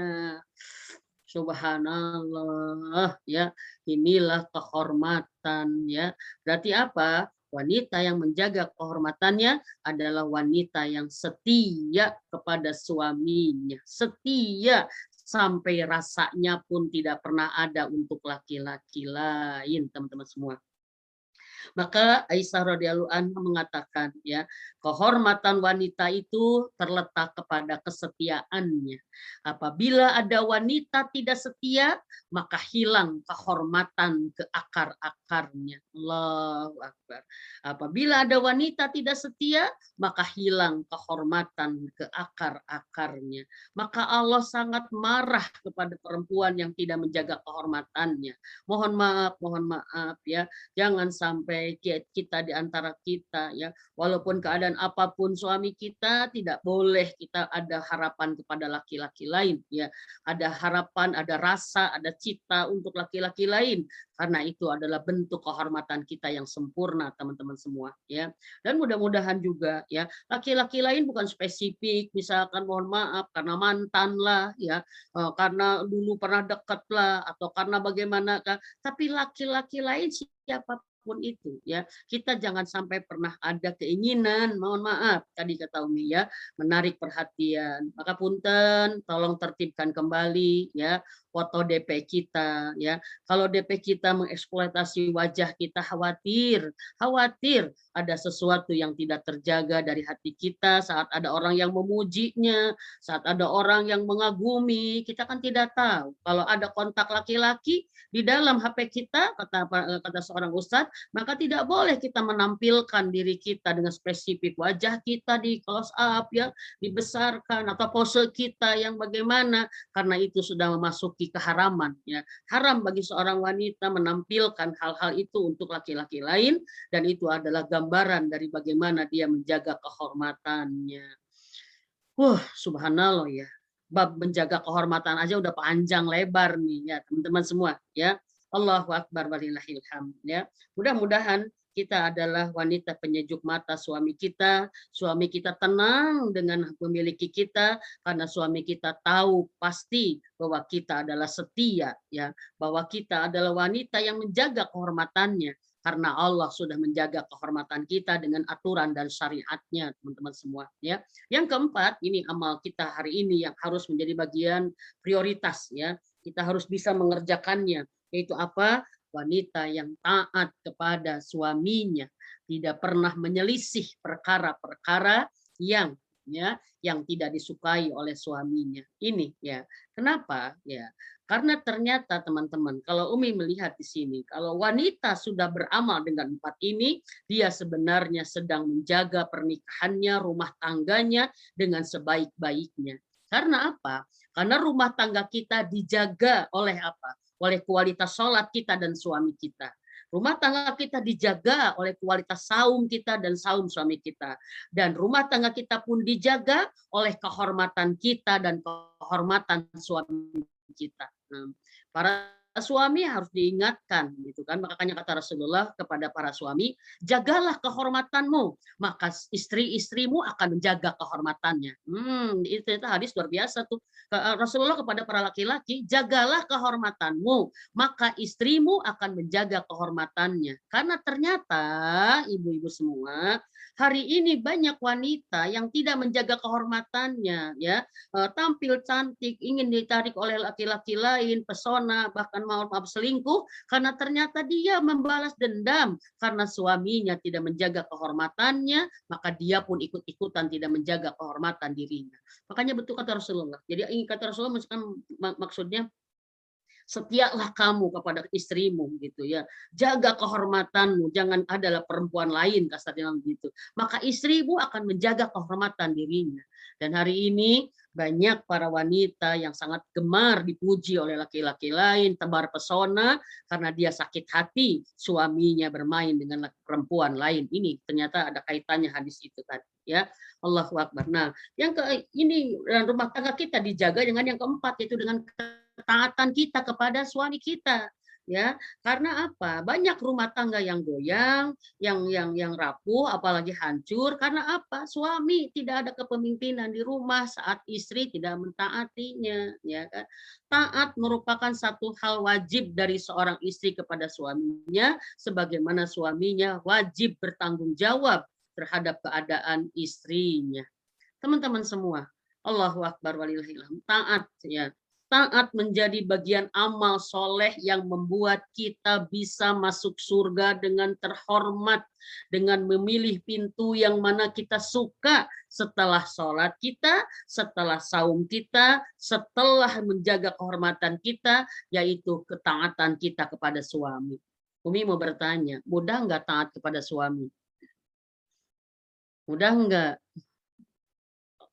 S1: Subhanallah ya, inilah kehormatan ya. Berarti apa? Wanita yang menjaga kehormatannya adalah wanita yang setia kepada suaminya, setia sampai rasanya pun tidak pernah ada untuk laki-laki lain, teman-teman semua. Maka Aisyah radhiyallahu anha mengatakan ya, kehormatan wanita itu terletak kepada kesetiaannya. Apabila ada wanita tidak setia, maka hilang kehormatan ke akar-akarnya. Allahu Akbar. Apabila ada wanita tidak setia, maka hilang kehormatan ke akar-akarnya. Maka Allah sangat marah kepada perempuan yang tidak menjaga kehormatannya. Mohon maaf ya. Jangan sampai kita di antara kita ya, walaupun keadaan apapun suami kita, tidak boleh kita ada harapan kepada laki-laki lain ya. Ada harapan, ada rasa, ada cita untuk laki-laki lain, karena itu adalah bentuk kehormatan kita yang sempurna teman-teman semua ya. Dan mudah-mudahan juga ya, laki-laki lain bukan spesifik misalkan mohon maaf karena mantan lah ya, karena dulu pernah dekat lah, atau karena bagaimana, tapi laki-laki lain siapapun itu ya, kita jangan sampai pernah ada keinginan, mohon maaf tadi kata Umi ya, menarik perhatian. Maka punten tolong tertibkan kembali ya foto DP kita ya. Kalau DP kita mengeksploitasi wajah kita, khawatir ada sesuatu yang tidak terjaga dari hati kita saat ada orang yang memujinya, saat ada orang yang mengagumi, kita kan tidak tahu. Kalau ada kontak laki-laki di dalam HP kita, kata seorang ustadz, maka tidak boleh kita menampilkan diri kita dengan spesifik, wajah kita di close up ya, dibesarkan, atau pose kita yang bagaimana, karena itu sudah memasuki keharaman ya. Haram bagi seorang wanita menampilkan hal-hal itu untuk laki-laki lain, dan itu adalah gambaran dari bagaimana dia menjaga kehormatannya. Subhanallah ya. Bab menjaga kehormatan aja udah panjang lebar nih ya teman-teman semua ya. Allahu Akbar walillahil hamd ya. Mudah-mudahan kita adalah wanita penyejuk mata suami kita tenang dengan memiliki kita, karena suami kita tahu pasti bahwa kita adalah setia ya, bahwa kita adalah wanita yang menjaga kehormatannya. karena Allah sudah menjaga kehormatan kita dengan aturan dan syariatnya, teman-teman semua. Ya, yang keempat, ini amal kita hari ini yang harus menjadi bagian prioritas. Ya, kita harus bisa mengerjakannya. Yaitu apa? Wanita yang taat kepada suaminya, tidak pernah menyelisih perkara-perkara yang yang tidak disukai oleh suaminya. Ini ya. Kenapa? Ya. Karena ternyata teman-teman, kalau Umi melihat di sini, kalau wanita sudah beramal dengan empat ini, dia sebenarnya sedang menjaga pernikahannya, rumah tangganya dengan sebaik-baiknya. Karena apa? Karena rumah tangga kita dijaga oleh apa? Oleh kualitas sholat kita dan suami kita. Rumah tangga kita dijaga oleh kualitas saum kita dan saum suami kita. Dan rumah tangga kita pun dijaga oleh kehormatan kita dan kehormatan suami kita. Para suami harus diingatkan gitu kan, makanya kata Rasulullah kepada para suami, jagalah kehormatanmu, maka istri-istrimu akan menjaga kehormatannya. Itu hadis luar biasa tuh. Rasulullah kepada para laki-laki, jagalah kehormatanmu, maka istrimu akan menjaga kehormatannya. Karena ternyata ibu-ibu semua, hari ini banyak wanita yang tidak menjaga kehormatannya, ya, tampil cantik, ingin ditarik oleh laki-laki lain, pesona, bahkan maaf selingkuh, karena ternyata dia membalas dendam karena suaminya tidak menjaga kehormatannya, maka dia pun ikut-ikutan tidak menjaga kehormatan dirinya. Makanya betul kata Rasulullah. Jadi kata Rasulullah maksudnya, setialah kamu kepada istrimu gitu ya, jaga kehormatanmu, jangan adalah perempuan lain kasarnya gitu, maka istrimu akan menjaga kehormatan dirinya. Dan hari ini banyak para wanita yang sangat gemar dipuji oleh laki-laki lain, tebar pesona karena dia sakit hati suaminya bermain dengan perempuan lain. Ini ternyata ada kaitannya hadis itu tadi, ya. Allahu Akbar. Nah, ini rumah tangga kita dijaga dengan yang keempat, yaitu dengan ketaatan kita kepada suami kita, ya. Karena apa? Banyak rumah tangga yang goyang, yang rapuh, apalagi hancur karena apa? Suami tidak ada kepemimpinan di rumah saat istri tidak mentaatinya, ya kan? Taat merupakan satu hal wajib dari seorang istri kepada suaminya, sebagaimana suaminya wajib bertanggung jawab terhadap keadaan istrinya. Teman-teman semua, Allahu Akbar walillahilhamd. Taat, ya. Taat menjadi bagian amal soleh yang membuat kita bisa masuk surga dengan terhormat, dengan memilih pintu yang mana kita suka setelah sholat kita, setelah saum kita, setelah menjaga kehormatan kita, yaitu ketaatan kita kepada suami. Umi mau bertanya, mudah nggak taat kepada suami? Mudah nggak?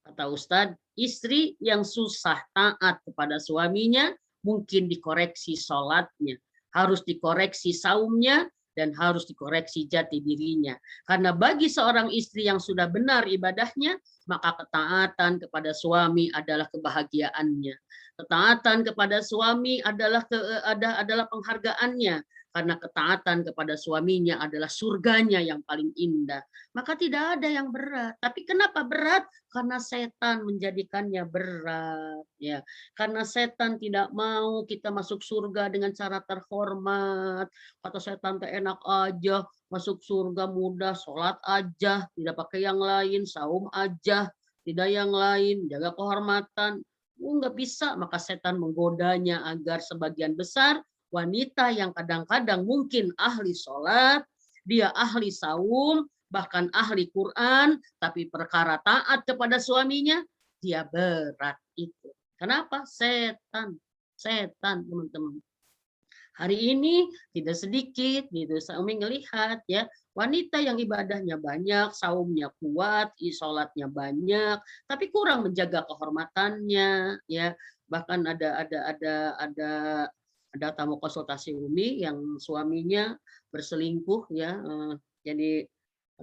S1: Kata Ustadz, istri yang susah taat kepada suaminya mungkin dikoreksi sholatnya, harus dikoreksi saumnya, dan harus dikoreksi jati dirinya. Karena bagi seorang istri yang sudah benar ibadahnya, maka ketaatan kepada suami adalah kebahagiaannya. Ketaatan kepada suami adalah penghargaannya. Karena ketaatan kepada suaminya adalah surganya yang paling indah. Maka tidak ada yang berat. Tapi kenapa berat? Karena setan menjadikannya berat, ya. Karena setan tidak mau kita masuk surga dengan cara terhormat. Kata setan teh enak aja, masuk surga mudah, sholat aja, tidak pakai yang lain, saum aja, tidak yang lain, jaga kehormatan. Nggak bisa, maka setan menggodanya agar sebagian besar wanita yang kadang-kadang mungkin ahli sholat, dia ahli saum, bahkan ahli Quran, tapi perkara taat kepada suaminya, dia berat itu. Kenapa? Setan. Setan, teman-teman. Hari ini tidak sedikit, gitu. Umi ngelihat ya, wanita yang ibadahnya banyak, saumnya kuat, sholatnya banyak, tapi kurang menjaga kehormatannya, ya. Bahkan ada tamu konsultasi Umi yang suaminya berselingkuh, ya. Jadi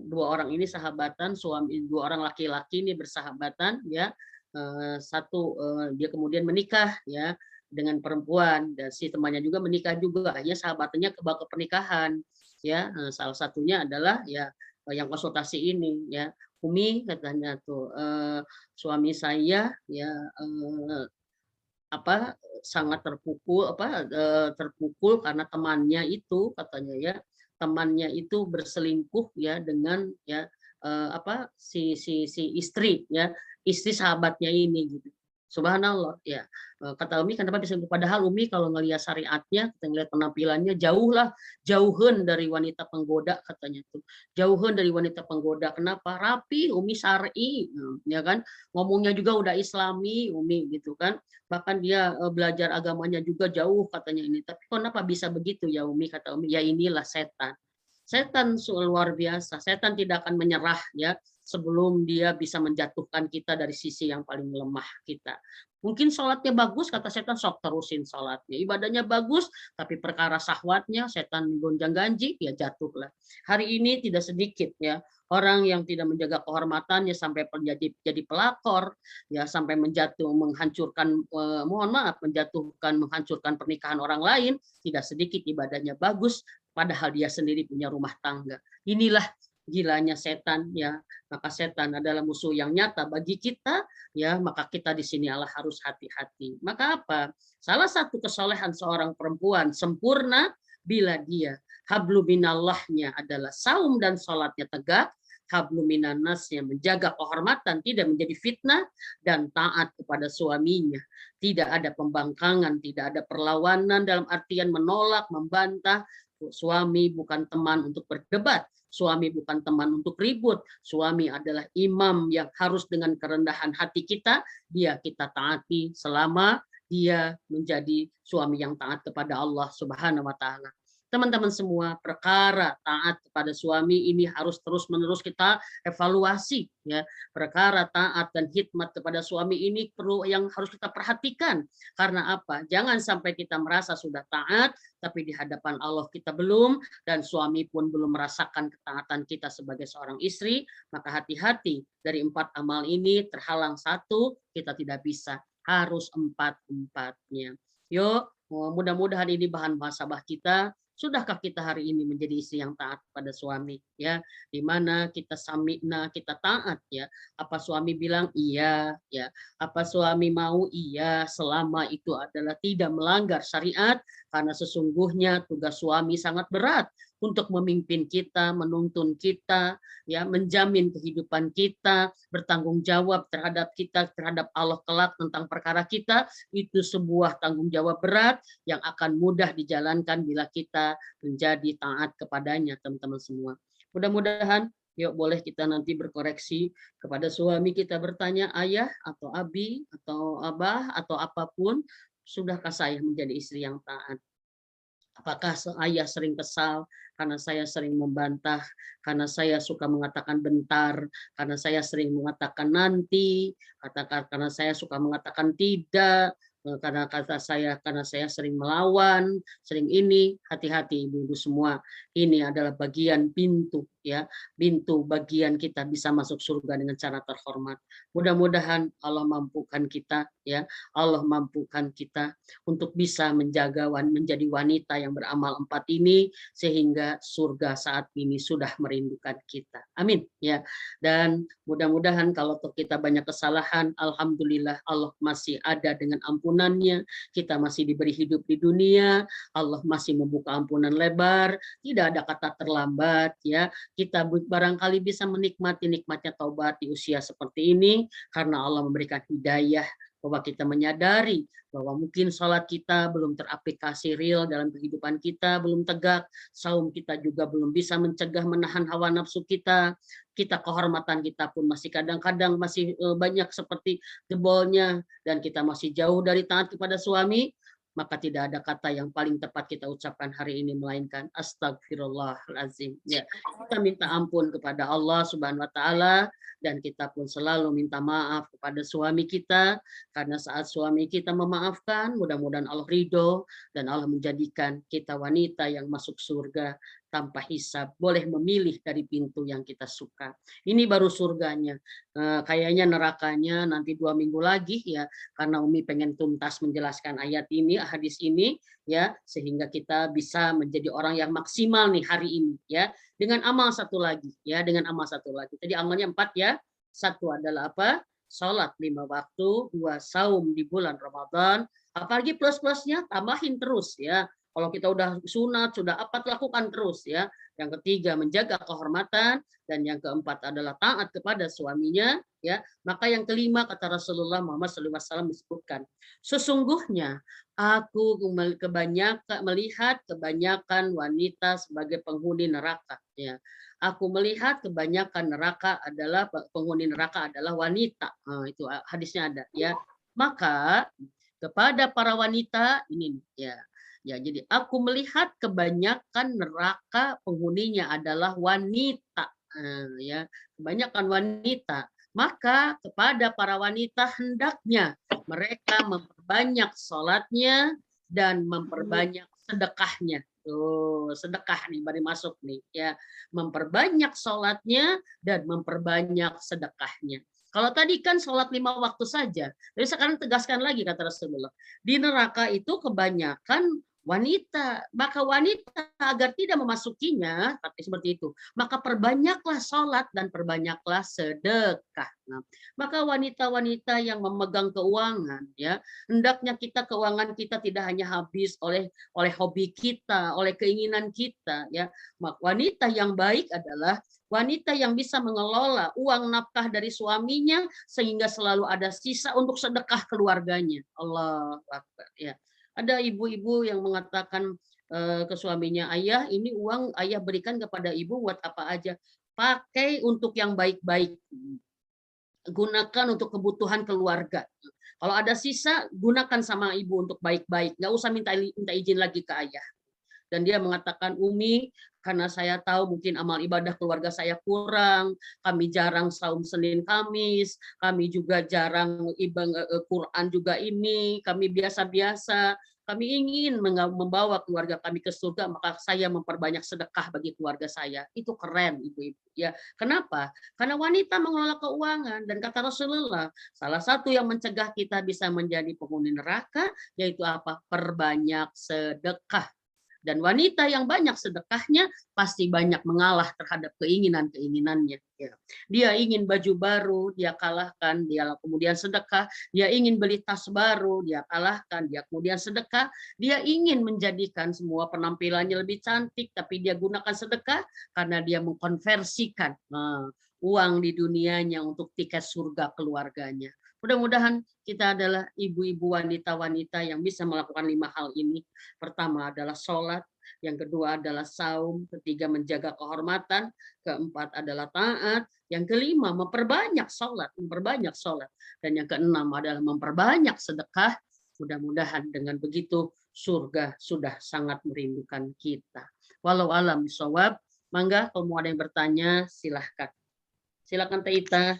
S1: dua orang ini sahabatan, dua orang laki-laki ini bersahabatan, ya. Satu dia kemudian menikah, ya, dengan perempuan, dan si temannya juga menikah juga, hanya sahabatnya ke pernikahan, ya. Salah satunya adalah ya yang konsultasi ini, ya. Umi katanya tuh, suami saya ya sangat terpukul karena temannya itu katanya, ya, temannya itu berselingkuh ya dengan ya si istri ya, istri sahabatnya ini gitu. Subhanallah ya. Kata Umi kenapa bisa, padahal Umi kalau ngelihat syariatnya, kita ngelihat penampilannya jauhan dari wanita penggoda katanya tuh. Jauhan dari wanita penggoda. Kenapa? Rapi, Umi syar'i, ya kan? Ngomongnya juga udah Islami, Umi gitu kan. Bahkan dia belajar agamanya juga jauh katanya ini. Tapi kenapa bisa begitu ya Umi, kata Umi? Ya inilah setan. Setan luar biasa. Setan tidak akan menyerah ya sebelum dia bisa menjatuhkan kita dari sisi yang paling lemah kita. Mungkin sholatnya bagus, kata setan, sok terusin sholatnya. Ibadahnya bagus, tapi perkara syahwatnya setan gonjang ganjing, ya jatuhlah. Hari ini tidak sedikit ya orang yang tidak menjaga kehormatannya sampai jadi pelakor, ya sampai menghancurkan, mohon maaf, menghancurkan pernikahan orang lain. Tidak sedikit ibadahnya bagus, padahal dia sendiri punya rumah tangga. Inilah gilanya setan ya. Maka setan adalah musuh yang nyata bagi kita ya, maka kita di sini harus hati-hati. Maka apa? Salah satu kesolehan seorang perempuan sempurna bila dia hablu minallahnya adalah saum dan sholatnya tegak, hablu minannasnya menjaga kehormatan, tidak menjadi fitnah, dan taat kepada suaminya. Tidak ada pembangkangan, tidak ada perlawanan dalam artian menolak, membantah. Suami bukan teman untuk berdebat, suami bukan teman untuk ribut, suami adalah imam yang harus dengan kerendahan hati kita kita taati selama dia menjadi suami yang taat kepada Allah Subhanahu wa taala. Teman-teman semua, perkara taat kepada suami ini harus terus-menerus kita evaluasi ya. Perkara taat dan khidmat kepada suami ini perlu yang harus kita perhatikan. Karena apa? Jangan sampai kita merasa sudah taat tapi di hadapan Allah kita belum, dan suami pun belum merasakan ketaatan kita sebagai seorang istri. Maka hati-hati, dari 4 amal ini terhalang satu, kita tidak bisa, harus 4-4-nya. Yuk, mudah-mudahan ini bahan muhasabah kita. Sudahkah kita hari ini menjadi istri yang taat pada suami ya, di mana kita sami'na, kita taat ya, apa suami bilang iya ya, apa suami mau iya, selama itu adalah tidak melanggar syariat, karena sesungguhnya tugas suami sangat berat untuk memimpin kita, menuntun kita, ya, menjamin kehidupan kita, bertanggung jawab terhadap kita, terhadap Allah kelak tentang perkara kita. Itu sebuah tanggung jawab berat yang akan mudah dijalankan bila kita menjadi taat kepadanya, teman-teman semua. Mudah-mudahan, yuk boleh kita nanti berkoreksi kepada suami kita, bertanya ayah atau abi atau abah atau apapun, sudahkah saya menjadi istri yang taat? Apakah ayah sering kesal karena saya sering membantah, karena saya suka mengatakan bentar, karena saya sering mengatakan nanti, karena saya suka mengatakan tidak, karena saya sering melawan, sering ini. Hati-hati ibu-ibu semua, ini adalah bagian pintu ya, pintu bagian kita bisa masuk surga dengan cara terhormat. Mudah-mudahan Allah mampukan kita ya, Allah mampukan kita untuk bisa menjadi wanita yang beramal 4 ini, sehingga surga saat ini sudah merindukan kita. Amin ya. Dan mudah-mudahan kalau kita banyak kesalahan, alhamdulillah Allah masih ada dengan ampunannya. Kita masih diberi hidup di dunia, Allah masih membuka ampunan lebar, tidak ada kata terlambat ya. Kita barangkali bisa menikmati nikmatnya taubat di usia seperti ini karena Allah memberikan hidayah, bahwa kita menyadari bahwa mungkin sholat kita belum teraplikasi real dalam kehidupan kita, belum tegak, saum kita juga belum bisa mencegah menahan hawa nafsu kita, kehormatan kita pun masih kadang-kadang masih banyak seperti jebolnya, dan kita masih jauh dari taat kepada suami. Maka tidak ada kata yang paling tepat kita ucapkan hari ini melainkan astagfirullahalazim. Ya, kita minta ampun kepada Allah Subhanahu wa taala, dan kita pun selalu minta maaf kepada suami kita, karena saat suami kita memaafkan, mudah-mudahan Allah ridho dan Allah menjadikan kita wanita yang masuk surga tanpa hisab, boleh memilih dari pintu yang kita suka. Ini baru surganya. Kayaknya nerakanya nanti 2 minggu lagi ya, karena Umi pengen tuntas menjelaskan ayat ini, hadis ini ya, sehingga kita bisa menjadi orang yang maksimal nih hari ini ya, dengan amal satu lagi ya, dengan amal satu lagi. Jadi amalnya 4 ya. Satu adalah apa? Sholat 5 waktu, 2 saum di bulan Ramadan, apalagi plus-plusnya tambahin terus ya. Kalau kita udah sunat, sudah apa, lakukan terus ya. Yang ketiga menjaga kehormatan, dan yang keempat adalah taat kepada suaminya ya. Maka yang kelima kata Rasulullah Muhammad SAW disebutkan, sesungguhnya aku kebanyakan melihat kebanyakan wanita sebagai penghuni neraka ya. Aku melihat kebanyakan penghuni neraka adalah wanita. Itu hadisnya ada ya. Maka kepada para wanita ini ya. Ya, jadi aku melihat kebanyakan neraka penghuninya adalah wanita. Ya, kebanyakan wanita. Maka kepada para wanita hendaknya mereka memperbanyak sholatnya dan memperbanyak sedekahnya. Tuh, sedekah nih baru masuk nih ya. Memperbanyak sholatnya dan memperbanyak sedekahnya. Kalau tadi kan sholat 5 waktu saja, tapi sekarang tegaskan lagi kata Rasulullah. Di neraka itu kebanyakan wanita, maka wanita agar tidak memasukinya, tapi seperti itu, maka perbanyaklah sholat dan perbanyaklah sedekah. Nah, maka wanita-wanita yang memegang keuangan, ya, hendaknya keuangan kita tidak hanya habis oleh hobi kita, oleh keinginan kita, ya. Maka wanita yang baik adalah wanita yang bisa mengelola uang nafkah dari suaminya sehingga selalu ada sisa untuk sedekah keluarganya. Allah Akbar, ya. Ada ibu-ibu yang mengatakan ke suaminya, ayah ini uang ayah berikan kepada ibu buat apa aja? Pakai untuk yang baik-baik. Gunakan untuk kebutuhan keluarga. Kalau ada sisa, gunakan sama ibu untuk baik-baik. Nggak usah minta izin lagi ke ayah. Dan dia mengatakan, Umi, karena saya tahu mungkin amal ibadah keluarga saya kurang, kami jarang saum Senin Kamis, kami juga jarang ibadah Quran juga ini, kami biasa-biasa, kami ingin membawa keluarga kami ke surga, maka saya memperbanyak sedekah bagi keluarga saya. Itu keren, ibu-ibu. Ya, kenapa? Karena wanita mengelola keuangan, dan kata Rasulullah, salah satu yang mencegah kita bisa menjadi penghuni neraka, yaitu apa? Perbanyak sedekah. Dan wanita yang banyak sedekahnya pasti banyak mengalah terhadap keinginan-keinginannya. Ya. Dia ingin baju baru, dia kalahkan, dia kemudian sedekah. Dia ingin beli tas baru, dia kalahkan, dia kemudian sedekah. Dia ingin menjadikan semua penampilannya lebih cantik, tapi dia gunakan sedekah karena dia mengkonversikan uang di dunianya untuk tiket surga keluarganya. Mudah-mudahan kita adalah ibu-ibu wanita-wanita yang bisa melakukan 5 hal ini. Pertama adalah sholat, yang kedua adalah saum, ketiga menjaga kehormatan, keempat adalah taat, yang kelima memperbanyak sholat, dan yang keenam adalah memperbanyak sedekah. Mudah-mudahan dengan begitu surga sudah sangat merindukan kita. Walau alam shawab, mangga kalau mau ada yang bertanya silahkan. Silakan Teh Ita.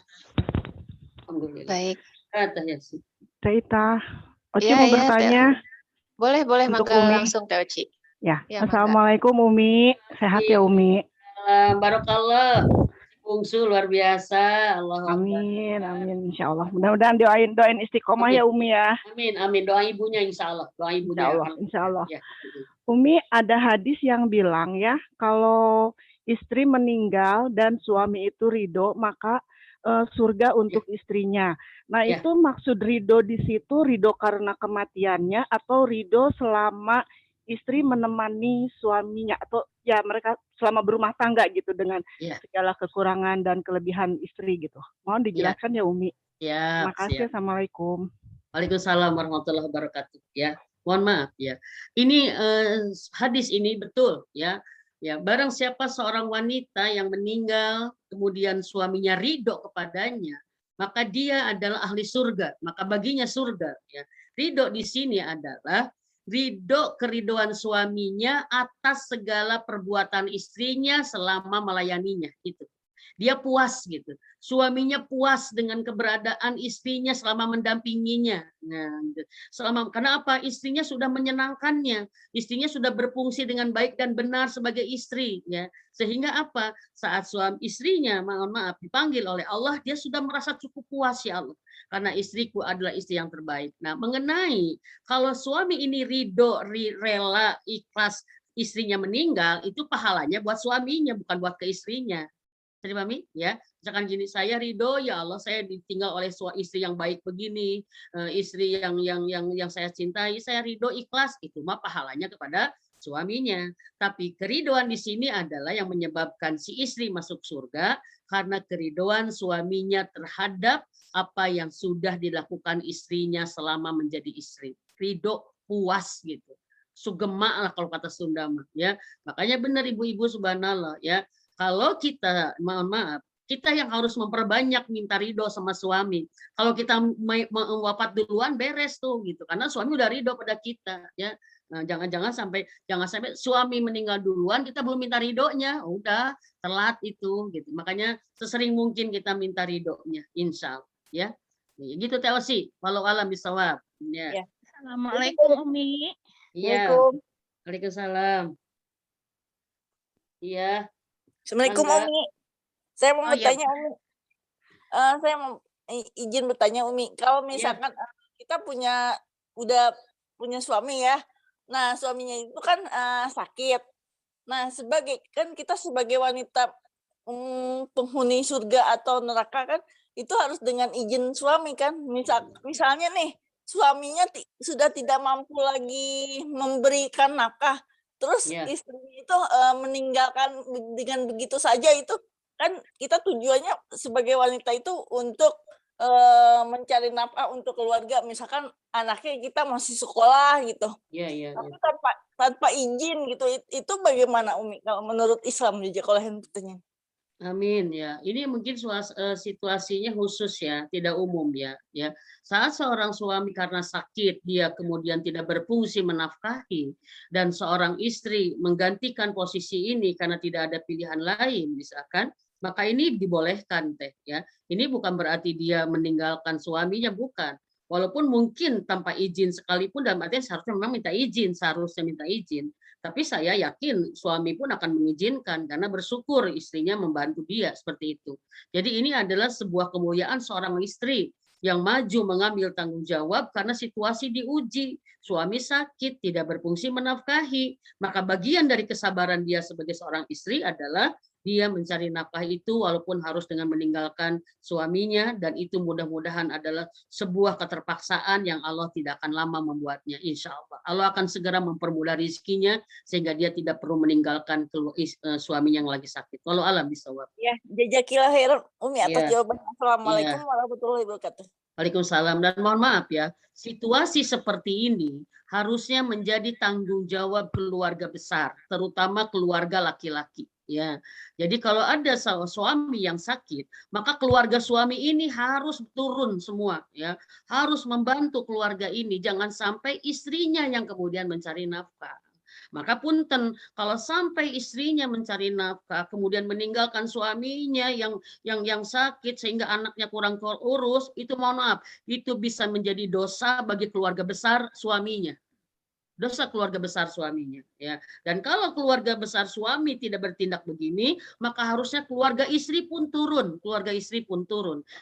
S1: Alhamdulillah. Baik.
S2: Teh Ita, Oci
S3: ya,
S2: mau bertanya.
S3: Boleh mangga langsung Teh Oci.
S2: Ya. Assalamualaikum Umi, sehat ya Umi.
S1: Barokallah, bungsu luar biasa. Allah.
S2: Amin, insya Allah. Mudah-mudahan doain istiqomah ya Umi ya.
S1: Amin. Doa ibunya insya Allah.
S2: Insya Allah. Ya. Umi, ada hadis yang bilang ya, kalau istri meninggal dan suami itu ridho, maka surga untuk istrinya. Nah, itu maksud ridho di situ, ridho karena kematiannya atau ridho selama istri menemani suaminya, atau ya mereka selama berumah tangga gitu dengan segala kekurangan dan kelebihan istri gitu. Mohon dijelaskan ya Umi. Terima kasih. Assalamualaikum.
S1: Waalaikumsalam warahmatullahi wabarakatuh. Ya, mohon maaf ya. Ini hadis ini betul ya. Ya, barang siapa seorang wanita yang meninggal kemudian suaminya ridho kepadanya, maka dia adalah ahli surga, maka baginya surga. Ya. Ridho di sini adalah ridho keridoan suaminya atas segala perbuatan istrinya selama melayaninya. Itu. Dia puas gitu. Suaminya puas dengan keberadaan istrinya selama mendampinginya. Nah, kenapa? Istrinya sudah menyenangkannya. Istrinya sudah berfungsi dengan baik dan benar sebagai istri, ya. Sehingga apa? Saat suami istrinya, mohon maaf, dipanggil oleh Allah, dia sudah merasa cukup puas ya Allah. Karena istriku adalah istri yang terbaik. Nah, mengenai kalau suami ini ridho, rela, ikhlas istrinya meninggal, itu pahalanya buat suaminya, bukan buat ke istrinya. Mami, ya, misalkan gini, saya ridho ya Allah, saya ditinggal oleh istri yang baik begini, istri yang saya cintai, saya ridho ikhlas, itu mah pahalanya kepada suaminya. Tapi keridoan di sini adalah yang menyebabkan si istri masuk surga karena keridoan suaminya terhadap apa yang sudah dilakukan istrinya selama menjadi istri. Ridho, puas gitu. Sugema lah kalau kata Sunda mah ya. Makanya benar ibu-ibu, subhanallah ya. Kalau kita, mohon maaf, kita yang harus memperbanyak minta ridho sama suami. Kalau kita wafat duluan beres tuh gitu, karena suami udah ridho pada kita ya. Nah, jangan sampai suami meninggal duluan kita belum minta ridhonya, udah telat itu gitu. Makanya sesering mungkin kita minta ridhonya, insya Allah ya. Gitu Telsi, walau alam bisawab. Ya.
S4: Assalamualaikum Umi.
S1: Iya. Waalaikumsalam. Iya.
S4: Assalamualaikum Umi. Saya mau bertanya Umi. Saya mau izin bertanya Umi. Kalau misalkan kita udah punya suami ya. Nah, suaminya itu kan sakit. Nah, kita sebagai wanita penghuni surga atau neraka kan itu harus dengan izin suami kan. Misalnya nih, suaminya sudah tidak mampu lagi memberikan nafkah, terus istrinya itu meninggalkan dengan begitu saja, itu kan kita tujuannya sebagai wanita itu untuk mencari nafkah untuk keluarga, misalkan anaknya kita masih sekolah gitu. Tapi tanpa izin gitu, itu bagaimana Umi kalau menurut Islam aja kalau yang bertanya?
S1: Amin ya. Ini mungkin situasinya khusus ya, tidak umum ya. Saat seorang suami karena sakit dia kemudian tidak berfungsi menafkahi dan seorang istri menggantikan posisi ini karena tidak ada pilihan lain misalkan, maka ini dibolehkan teh ya. Ini bukan berarti dia meninggalkan suaminya, bukan. Walaupun mungkin tanpa izin sekalipun, dalam artian seharusnya memang seharusnya minta izin. Tapi saya yakin suami pun akan mengizinkan karena bersyukur istrinya membantu dia seperti itu. Jadi ini adalah sebuah kemuliaan seorang istri yang maju mengambil tanggung jawab karena situasi diuji. Suami sakit, tidak berfungsi menafkahi. Maka bagian dari kesabaran dia sebagai seorang istri adalah dia mencari nafkah itu walaupun harus dengan meninggalkan suaminya, dan itu mudah-mudahan adalah sebuah keterpaksaan yang Allah tidak akan lama membuatnya, insya Allah. Allah akan segera mempermudah rezekinya sehingga dia tidak perlu meninggalkan suaminya yang lagi sakit. Walau alam bisawab.
S4: Ya, jazakillah khairan Umi atas jawabannya. Assalamualaikum warahmatullahi wabarakatuh.
S1: Waalaikumsalam, dan mohon maaf ya, situasi seperti ini harusnya menjadi tanggung jawab keluarga besar, terutama keluarga laki-laki. Ya, jadi kalau ada suami yang sakit, maka keluarga suami ini harus turun semua, ya, harus membantu keluarga ini. Jangan sampai istrinya yang kemudian mencari nafkah. Maka punten kalau sampai istrinya mencari nafkah, kemudian meninggalkan suaminya yang sakit sehingga anaknya kurang urus, itu mohon maaf, itu bisa menjadi dosa bagi keluarga besar suaminya. Dosa keluarga besar suaminya ya. Dan kalau keluarga besar suami tidak bertindak begini, maka harusnya keluarga istri pun turun,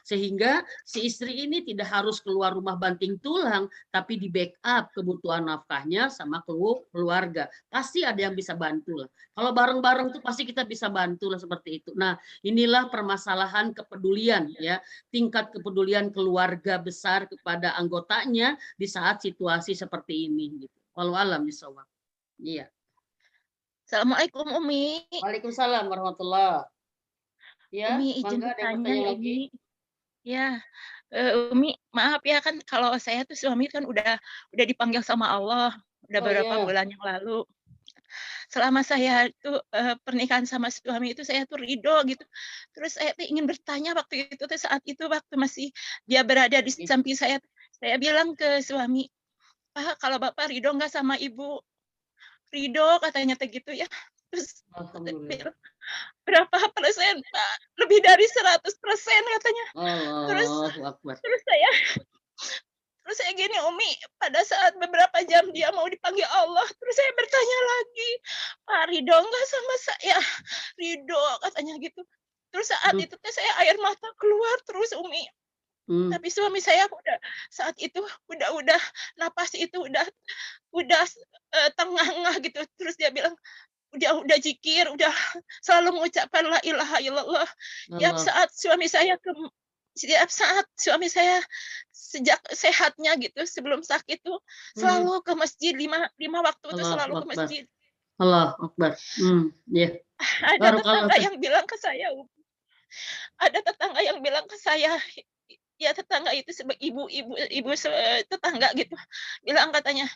S1: sehingga si istri ini tidak harus keluar rumah banting tulang, tapi di backup kebutuhan nafkahnya sama keluarga. Pasti ada yang bisa bantu lah. Kalau bareng-bareng tuh pasti kita bisa bantu lah seperti itu. Nah, inilah permasalahan kepedulian ya, tingkat kepedulian keluarga besar kepada anggotanya di saat situasi seperti ini gitu. Walau alam bisawab. Iya.
S4: Assalamualaikum Umi.
S1: Waalaikumsalam warahmatullah. Ya,
S4: Umi izin bertanya
S1: lagi.
S4: Ya, Umi maaf ya, kan kalau saya tuh suami kan udah dipanggil sama Allah udah beberapa bulan yang lalu. Selama saya itu pernikahan sama suami itu saya tuh ridho gitu. Terus saya tuh ingin bertanya waktu itu saat itu waktu masih dia berada di samping saya bilang ke suami, Pak, kalau Bapak ridho nggak sama Ibu? Ridho katanya gitu ya. Terus berapa persen, Pak? Lebih dari 100% katanya. Terus saya gini Umi, pada saat beberapa jam dia mau dipanggil Allah, terus saya bertanya lagi, Pak ridho nggak sama saya? Ridho katanya gitu. Terus saat itu saya air mata keluar terus Umi. Tapi suami saya saat itu udah napas itu udah tengah gitu. Terus dia bilang udah zikir, udah selalu mengucapkan la ilaha illallah. Setiap saat suami saya sejak sehatnya gitu sebelum sakit tuh selalu ke masjid 5 waktu itu selalu ke masjid.
S1: Allah Akbar. Ya.
S3: Ada tetangga yang bilang ke saya, ya tetangga itu sebagai ibu tetangga gitu, bilang katanya,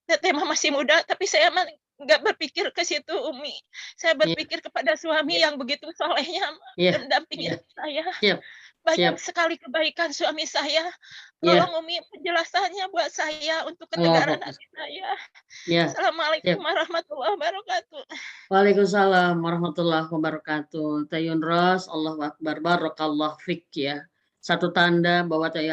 S3: "Teteh mah masih muda, tapi saya mah nggak berpikir ke situ, Umi. Saya berpikir kepada suami yang begitu solehnya mendampingi saya. Banyak sekali kebaikan suami saya. Tolong Umi penjelasannya buat saya untuk ketegaran hati saya. Assalamualaikum warahmatullahi wabarakatuh."
S1: Waalaikumsalam warahmatullahi wabarakatuh. Teh Yunros, Allahu Akbar, barakallahu fik ya. Satu tanda bahwa Teh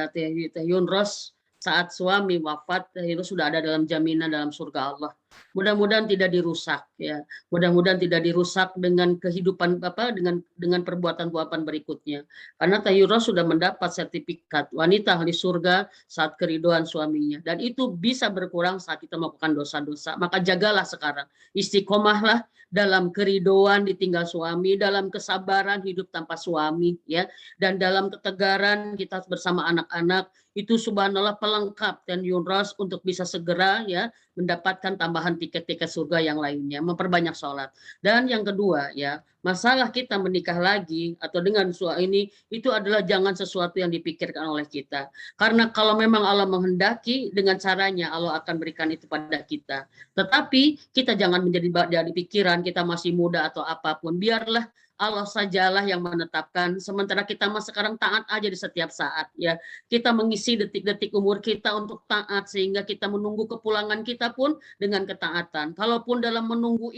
S1: Yunros saat suami wafat, Teh Yunros sudah ada dalam jaminan dalam surga Allah. Mudah-mudahan tidak dirusak ya. Mudah-mudahan tidak dirusak dengan kehidupan dengan perbuatan-perbuatan berikutnya. Karena Teh Yunros sudah mendapat sertifikat wanita ahli surga saat keriduan suaminya, dan itu bisa berkurang saat kita melakukan dosa-dosa. Maka jagalah sekarang, istiqomahlah dalam keridoan ditinggal suami, dalam kesabaran hidup tanpa suami ya, dan dalam ketegaran kita bersama anak-anak. Itu subhanallah pelengkap dan Yunros untuk bisa segera ya mendapatkan tambahan tiket-tiket surga yang lainnya, memperbanyak sholat. Dan yang kedua ya, masalah kita menikah lagi atau dengan suami ini itu adalah jangan sesuatu yang dipikirkan oleh kita. Karena kalau memang Allah menghendaki, dengan caranya Allah akan berikan itu pada kita. Tetapi kita jangan menjadi dari pikiran kita masih muda atau apapun. Biarlah Allah sajalah yang menetapkan. Sementara kita sekarang taat aja di setiap saat ya. Kita mengisi detik-detik umur kita untuk taat, sehingga kita menunggu kepulangan kita pun dengan ketaatan. Kalaupun dalam menunggu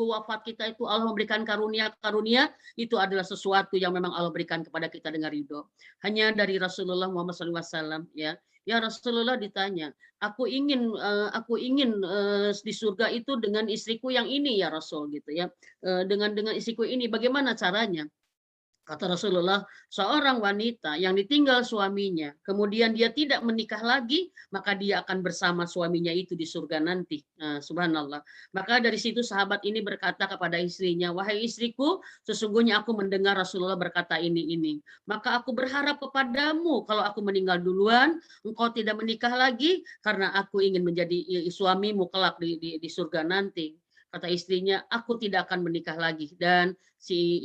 S1: wafat kita itu Allah memberikan karunia-karunia, itu adalah sesuatu yang memang Allah berikan kepada kita dengan ridho. Hanya dari Rasulullah Muhammad SAW ya. Ya Rasulullah ditanya, aku ingin di surga itu dengan istriku yang ini ya Rasul gitu ya, dengan istriku ini bagaimana caranya? Kata Rasulullah, seorang wanita yang ditinggal suaminya, kemudian dia tidak menikah lagi, maka dia akan bersama suaminya itu di surga nanti. Subhanallah. Maka dari situ sahabat ini berkata kepada istrinya, wahai istriku, sesungguhnya aku mendengar Rasulullah berkata ini. Maka aku berharap kepadamu, kalau aku meninggal duluan, engkau tidak menikah lagi, karena aku ingin menjadi suamimu kelak di surga nanti. Kata istrinya, aku tidak akan menikah lagi. Dan si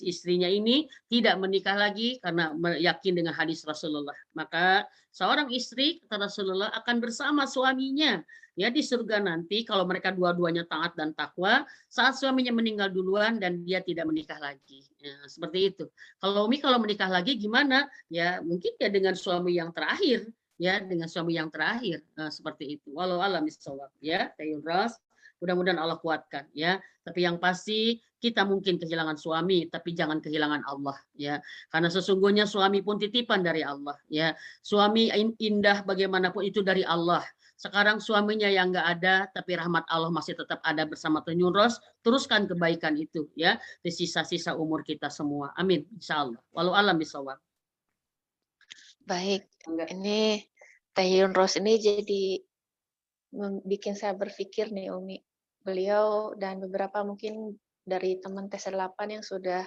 S1: istrinya ini tidak menikah lagi karena yakin dengan hadis Rasulullah. Maka seorang istri, kata Rasulullah, akan bersama suaminya ya di surga nanti kalau mereka dua-duanya taat dan takwa saat suaminya meninggal duluan dan dia tidak menikah lagi. Ya, seperti itu. Kalau Umi kalau menikah lagi gimana? Ya mungkin ya dengan suami yang terakhir. Ya dengan suami yang terakhir. Seperti itu. Walau alam bisawab ya. Tayuras. Mudah-mudahan Allah kuatkan ya. Tapi yang pasti kita mungkin kehilangan suami, tapi jangan kehilangan Allah ya. Karena sesungguhnya suami pun titipan dari Allah ya. Suami indah bagaimanapun itu dari Allah. Sekarang suaminya yang nggak ada, tapi rahmat Allah masih tetap ada bersama Teh Yunros. Teruskan kebaikan itu ya di sisa-sisa umur kita semua. Amin. Insya Allah. Walau alam bisawab.
S3: Baik. Ini Teh Yunros ini jadi bikin saya berpikir nih Umi. Beliau dan beberapa mungkin dari teman T8 yang sudah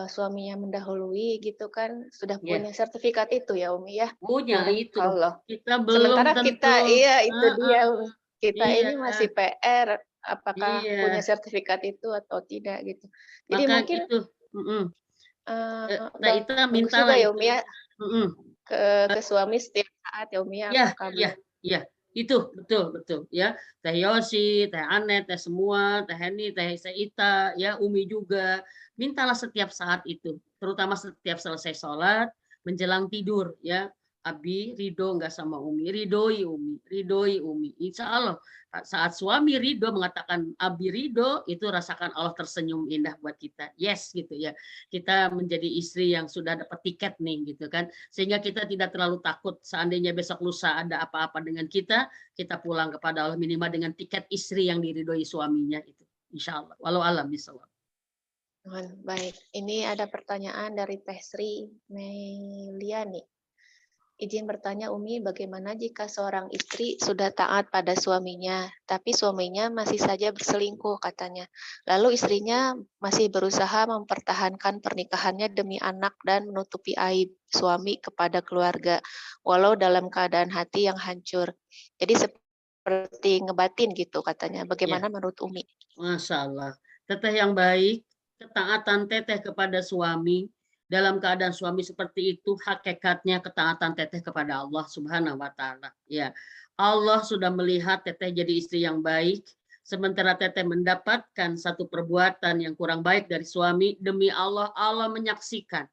S3: suaminya mendahului gitu kan, sudah punya sertifikat itu ya Umi ya.
S1: Punya itu.
S3: Allah.
S1: Kita belum
S3: sementara
S1: tentu.
S3: Kita itu dia kita ini masih PR, apakah punya sertifikat itu atau tidak gitu. Jadi
S1: maka
S3: mungkin
S1: itu,
S3: itu minta juga ya Umi ya. Ke suami setiap saat ya Umi ya.
S1: Iya. Itu betul ya. Teh Yosi, Teh Anet, Teh semua, Teh Heni, Teh Seita, ya Umi juga. Mintalah setiap saat itu, terutama setiap selesai sholat, menjelang tidur ya. Abi ridho nggak sama Umi, ridhoi Umi. Insya Allah saat suami ridho mengatakan Abi ridho, itu rasakan Allah tersenyum indah buat kita. Yes gitu ya. Kita menjadi istri yang sudah dapat tiket nih gitu kan. Sehingga kita tidak terlalu takut seandainya besok lusa ada apa-apa dengan kita pulang kepada Allah minimal dengan tiket istri yang diridhoi suaminya itu. Insya Allah. Walau alam bisawab.
S3: Baik, ini ada pertanyaan dari Teh Sri Meliani. Izin bertanya Umi, bagaimana jika seorang istri sudah taat pada suaminya, tapi suaminya masih saja berselingkuh katanya. Lalu istrinya masih berusaha mempertahankan pernikahannya demi anak dan menutupi aib suami kepada keluarga, walau dalam keadaan hati yang hancur. Jadi
S5: seperti ngebatin gitu katanya. Bagaimana menurut Umi?
S1: Masya Allah. Teteh yang baik, ketaatan teteh kepada suami, dalam keadaan suami seperti itu, hakikatnya ketaatan teteh kepada Allah Subhanahu wa Ta'ala. Ya, Allah sudah melihat teteh jadi istri yang baik, sementara teteh mendapatkan satu perbuatan yang kurang baik dari suami. Demi Allah, Allah menyaksikan,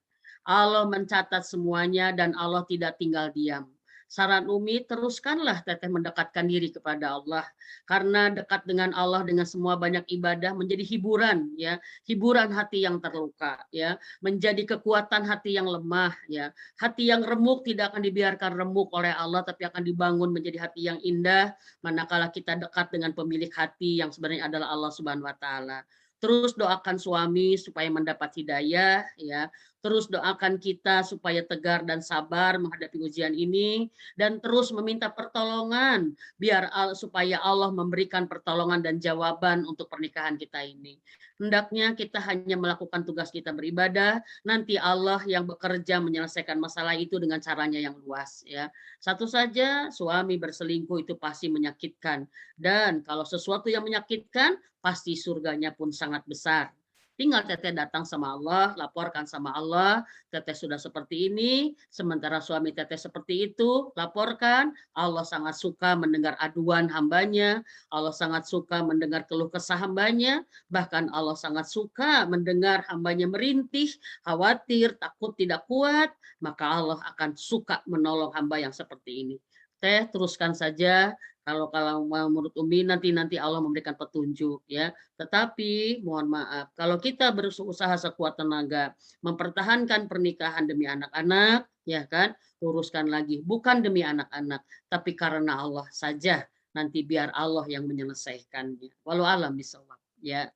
S1: Allah mencatat semuanya, dan Allah tidak tinggal diam. Saran Umi, teruskanlah teteh mendekatkan diri kepada Allah, karena dekat dengan Allah dengan semua banyak ibadah menjadi hiburan, ya, hiburan hati yang terluka, ya, menjadi kekuatan hati yang lemah, ya, hati yang remuk tidak akan dibiarkan remuk oleh Allah, tapi akan dibangun menjadi hati yang indah manakala kita dekat dengan pemilik hati yang sebenarnya adalah Allah Subhanahu Wa Taala. Terus doakan suami supaya mendapat hidayah, ya. Terus doakan kita supaya tegar dan sabar menghadapi ujian ini, dan terus meminta pertolongan biar supaya Allah memberikan pertolongan dan jawaban untuk pernikahan kita ini. Hendaknya kita hanya melakukan tugas kita beribadah, nanti Allah yang bekerja menyelesaikan masalah itu dengan caranya yang luas, ya. Satu saja, suami berselingkuh itu pasti menyakitkan, dan kalau sesuatu yang menyakitkan pasti surganya pun sangat besar. Tinggal teteh datang sama Allah, laporkan sama Allah, teteh sudah seperti ini, sementara suami teteh seperti itu, laporkan. Allah sangat suka mendengar aduan hambanya, Allah sangat suka mendengar keluh kesah hambanya, bahkan Allah sangat suka mendengar hambanya merintih, khawatir, takut, tidak kuat, maka Allah akan suka menolong hamba yang seperti ini. Teh, teruskan saja. Kalau menurut Umi nanti Allah memberikan petunjuk, ya. Tetapi mohon maaf, kalau kita berusaha sekuat tenaga mempertahankan pernikahan demi anak-anak, ya kan, luruskan lagi, bukan demi anak-anak, tapi karena Allah saja, nanti biar Allah yang menyelesaikannya. Walau alam bisawab, ya.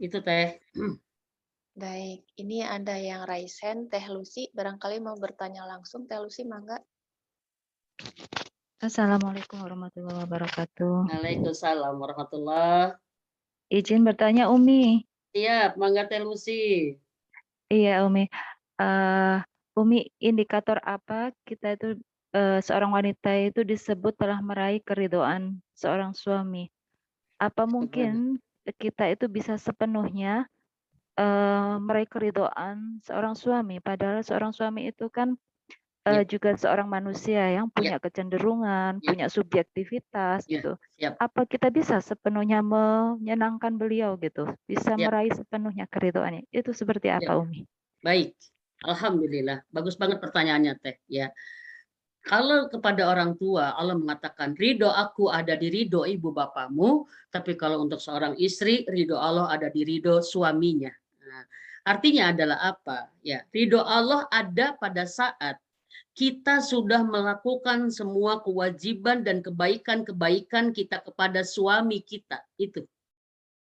S1: Itu Teh.
S5: Baik, ini ada yang raisen, Teh Lucy, barangkali mau bertanya langsung, Teh Lucy, mangga.
S6: Assalamualaikum warahmatullahi wabarakatuh.
S1: Waalaikumsalam warahmatullahi.
S6: Izin bertanya Umi.
S1: Siap, mangga Teh Lucy.
S6: Iya Umi. Umi, indikator apa kita itu seorang wanita itu disebut telah meraih keridhaan seorang suami? Apa mungkin kita itu bisa sepenuhnya meraih keridhaan seorang suami? Padahal seorang suami itu kan juga seorang manusia yang punya kecenderungan, punya subjektivitas gitu. Apa kita bisa sepenuhnya menyenangkan beliau gitu? Bisa meraih sepenuhnya keridhaannya? Itu seperti apa Umi?
S1: Baik, alhamdulillah. Bagus banget pertanyaannya Teh, ya. Kalau kepada orang tua Allah mengatakan ridho aku ada di ridho ibu bapamu, tapi kalau untuk seorang istri ridho Allah ada di ridho suaminya. Nah, artinya adalah apa? Ya, ridho Allah ada pada saat kita sudah melakukan semua kewajiban dan kebaikan-kebaikan kita kepada suami kita. Itu.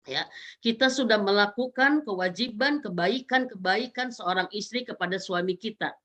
S1: Ya, kita sudah melakukan kewajiban, kebaikan-kebaikan seorang istri kepada suami kita.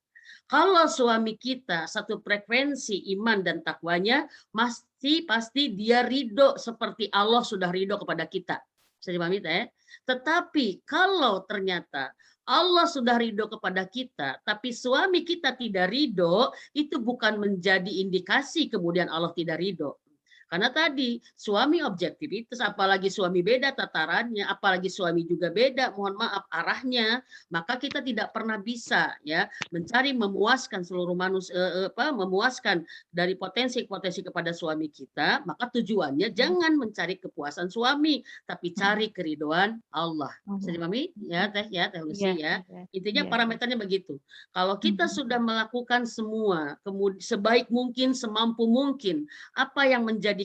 S1: Kalau suami kita satu frekuensi iman dan takwanya, pasti dia ridho seperti Allah sudah ridho kepada kita. Bisa dipahami ya? Tetapi kalau ternyata Allah sudah ridho kepada kita, tapi suami kita tidak ridho, itu bukan menjadi indikasi kemudian Allah tidak ridho. Karena tadi suami objektivitas, apalagi suami beda tatarannya, apalagi suami juga beda, mohon maaf arahnya, maka kita tidak pernah bisa ya mencari memuaskan seluruh manusia, memuaskan dari potensi-potensi kepada suami kita, maka tujuannya jangan mencari kepuasan suami, tapi cari keridhaan Allah. Bisa dipahami ya Teh Lucy ya. Intinya parameternya begitu. Kalau kita sudah melakukan semua, kemudian sebaik mungkin, semampu mungkin, apa yang menjadi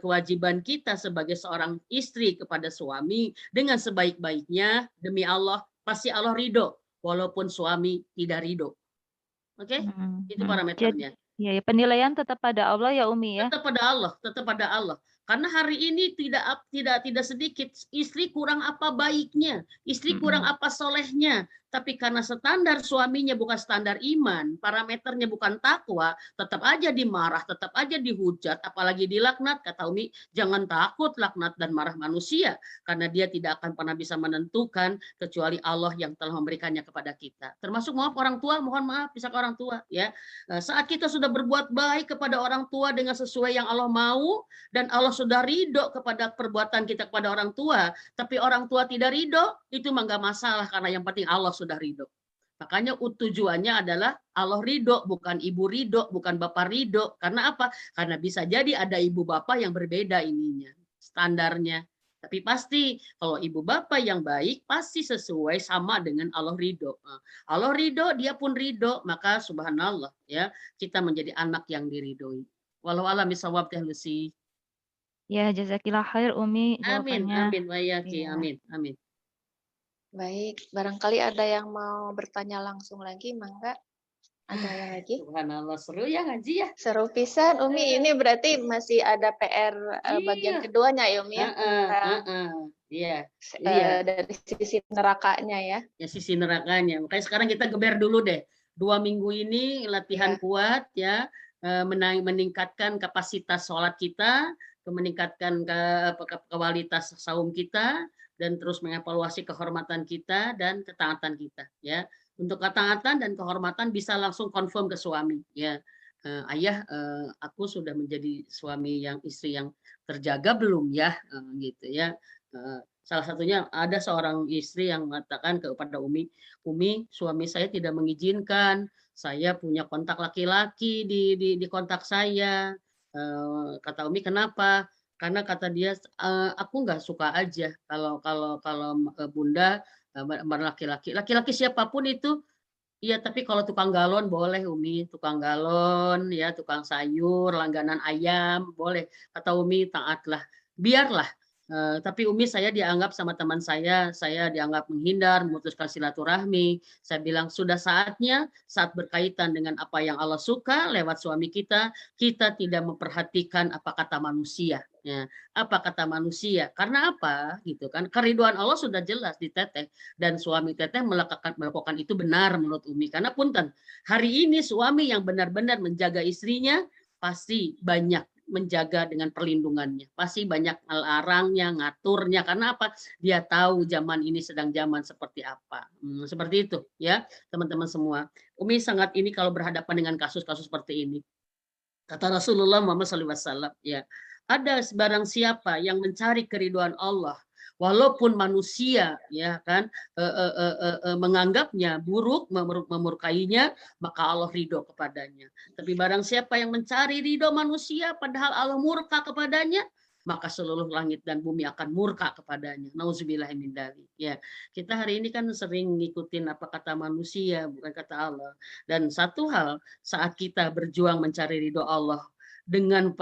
S1: kewajiban kita sebagai seorang istri kepada suami dengan sebaik-baiknya, demi Allah pasti Allah ridho walaupun suami tidak ridho. Oke? Itu parameternya.
S6: Ya, penilaian tetap pada Allah ya Umi ya.
S1: Tetap pada Allah, tetap pada Allah. Karena hari ini tidak sedikit istri kurang apa baiknya, istri kurang apa solehnya, tapi karena standar suaminya bukan standar iman, parameternya bukan takwa, tetap aja dimarah, tetap aja dihujat, apalagi dilaknat. Kata Umi, jangan takut laknat dan marah manusia, karena dia tidak akan pernah bisa menentukan kecuali Allah yang telah memberikannya kepada kita. Termasuk maaf orang tua, mohon maaf bisa ke orang tua ya. Saat kita sudah berbuat baik kepada orang tua dengan sesuai yang Allah mau, dan Allah sudah ridho kepada perbuatan kita kepada orang tua, tapi orang tua tidak ridho, itu mah nggak masalah, karena yang penting Allah sudah ridho. Makanya tujuannya adalah Allah ridho, bukan ibu ridho, bukan bapak ridho. Karena apa? Karena bisa jadi ada ibu bapak yang berbeda ininya, standarnya. Tapi pasti kalau ibu bapak yang baik pasti sesuai sama dengan Allah ridho. Allah ridho, dia pun ridho, maka subhanallah ya, kita menjadi anak yang diridhoi. Walau alam bisawab teh Lucy.
S6: Ya, jazakillah khair Umi
S1: Amin,
S6: jawabannya.
S1: amin, wayaki,
S6: Iya.
S1: amin, amin.
S5: Baik, barangkali ada yang mau bertanya langsung lagi, mangga. Ada yang lagi?
S1: Subhanallah, seru ya ngaji ya.
S5: Seru pisan, Umi. Ini berarti masih ada PR bagian keduanya ya, Umi ya?
S1: Iya.
S5: Dari sisi nerakanya ya.
S1: Ya, sisi nerakanya. Makanya sekarang kita geber dulu deh. 2 minggu ini latihan kuat ya, meningkatkan kapasitas sholat kita, meningkatkan kualitas saum kita, dan terus mengevaluasi kehormatan kita dan ketaatan kita ya. Untuk ketaatan dan kehormatan bisa langsung confirm ke suami ya. Ayah, aku sudah menjadi istri yang terjaga belum ya, gitu ya. Salah satunya ada seorang istri yang mengatakan kepada Umi, suami saya tidak mengizinkan saya punya kontak laki-laki di kontak saya. Kata Umi, kenapa? Karena kata dia, aku nggak suka aja kalau Bunda laki-laki siapapun itu. Iya, tapi kalau tukang galon boleh Umi, tukang galon ya, tukang sayur, langganan ayam boleh. Kata Umi, taatlah, biarlah. Tapi Umi, saya dianggap sama teman saya dianggap menghindar, memutuskan silaturahmi. Saya bilang sudah saatnya, saat berkaitan dengan apa yang Allah suka lewat suami kita tidak memperhatikan apa kata manusia. Ya, apa kata manusia? Karena apa? Gitu kan? Keriduan Allah sudah jelas di Teteh, dan suami Teteh melakukan itu benar menurut Umi. Karena punten, hari ini suami yang benar-benar menjaga istrinya pasti banyak menjaga dengan perlindungannya, pasti banyak melarangnya, ngaturnya. Karena apa? Dia tahu zaman ini sedang zaman seperti apa. Seperti itu ya teman-teman semua. Umi sangat ini kalau berhadapan dengan kasus-kasus seperti ini, kata Rasulullah Muhammad SAW ya, ada barang siapa yang mencari keriduan Allah walaupun manusia ya kan menganggapnya buruk, memurkainya, maka Allah ridho kepadanya. Tapi barang siapa yang mencari ridho manusia padahal Allah murka kepadanya, maka seluruh langit dan bumi akan murka kepadanya. Nauzubillahimindzalik. Ya, kita hari ini kan sering ngikutin apa kata manusia, bukan kata Allah. Dan satu hal, saat kita berjuang mencari ridho Allah dengan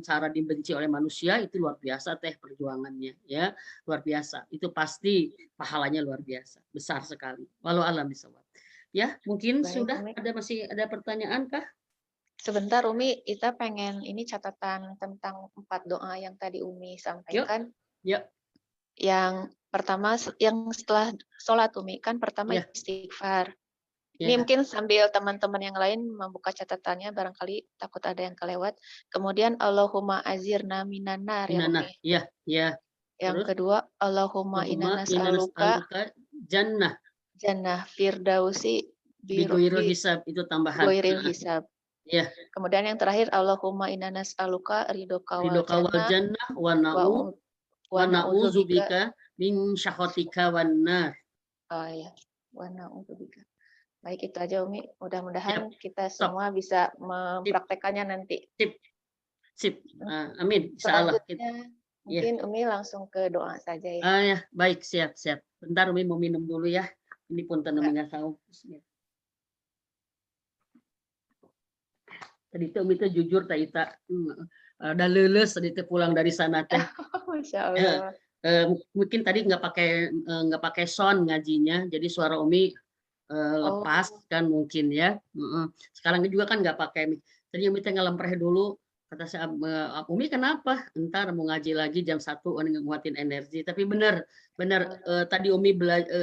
S1: cara dibenci oleh manusia, itu luar biasa teh perjuangannya ya, luar biasa. Itu pasti pahalanya luar biasa, besar sekali. Walau alam bisawab. Ya, mungkin baik, sudah Umi. Masih ada pertanyaan kah?
S5: Sebentar Umi, kita pengen ini catatan tentang 4 doa yang tadi Umi sampaikan.
S1: Yuk.
S5: Yang pertama, yang setelah sholat Umi, kan pertama istighfar. Ini mungkin sambil teman-teman yang lain membuka catatannya, barangkali takut ada yang kelewat. Kemudian Allahumma azirna minan nar ya Umi.
S1: Iya.
S5: Yang kedua Allahumma inna nas'aluka jannah firdausi
S1: bigoiril hisab, itu tambahan.
S5: Bigoiril hisab.
S1: Iya.
S5: Kemudian yang terakhir Allahumma inna nas'aluka ridhoka wal
S1: jannah wa na'udzubika min syahwatika wan nar.
S5: Oh ya, wa na'udzubika. Baik, itu aja Umi. Mudah-mudahan kita semua bisa mempraktekannya nanti.
S1: Sip. Amin. Insyaallah.
S5: Mungkin Umi langsung ke doa saja ya.
S1: Ya, baik, siap. Bentar Umi mau minum dulu ya. Ini punten Umi nggak tahu. Tadi itu Umi tuh jujur tadi udah lulus tadi itu pulang dari sana teh.
S5: Masya Allah.
S1: Mungkin tadi nggak pakai sound ngajinya, jadi suara Umi lepas kan mungkin ya. Sekarang juga kan nggak pakai. Tadi Umi teh ngelempreh dulu Kata saya, Umi kenapa? Ntar mau ngaji lagi jam 1 nguatin energi. Tapi benar tadi Umi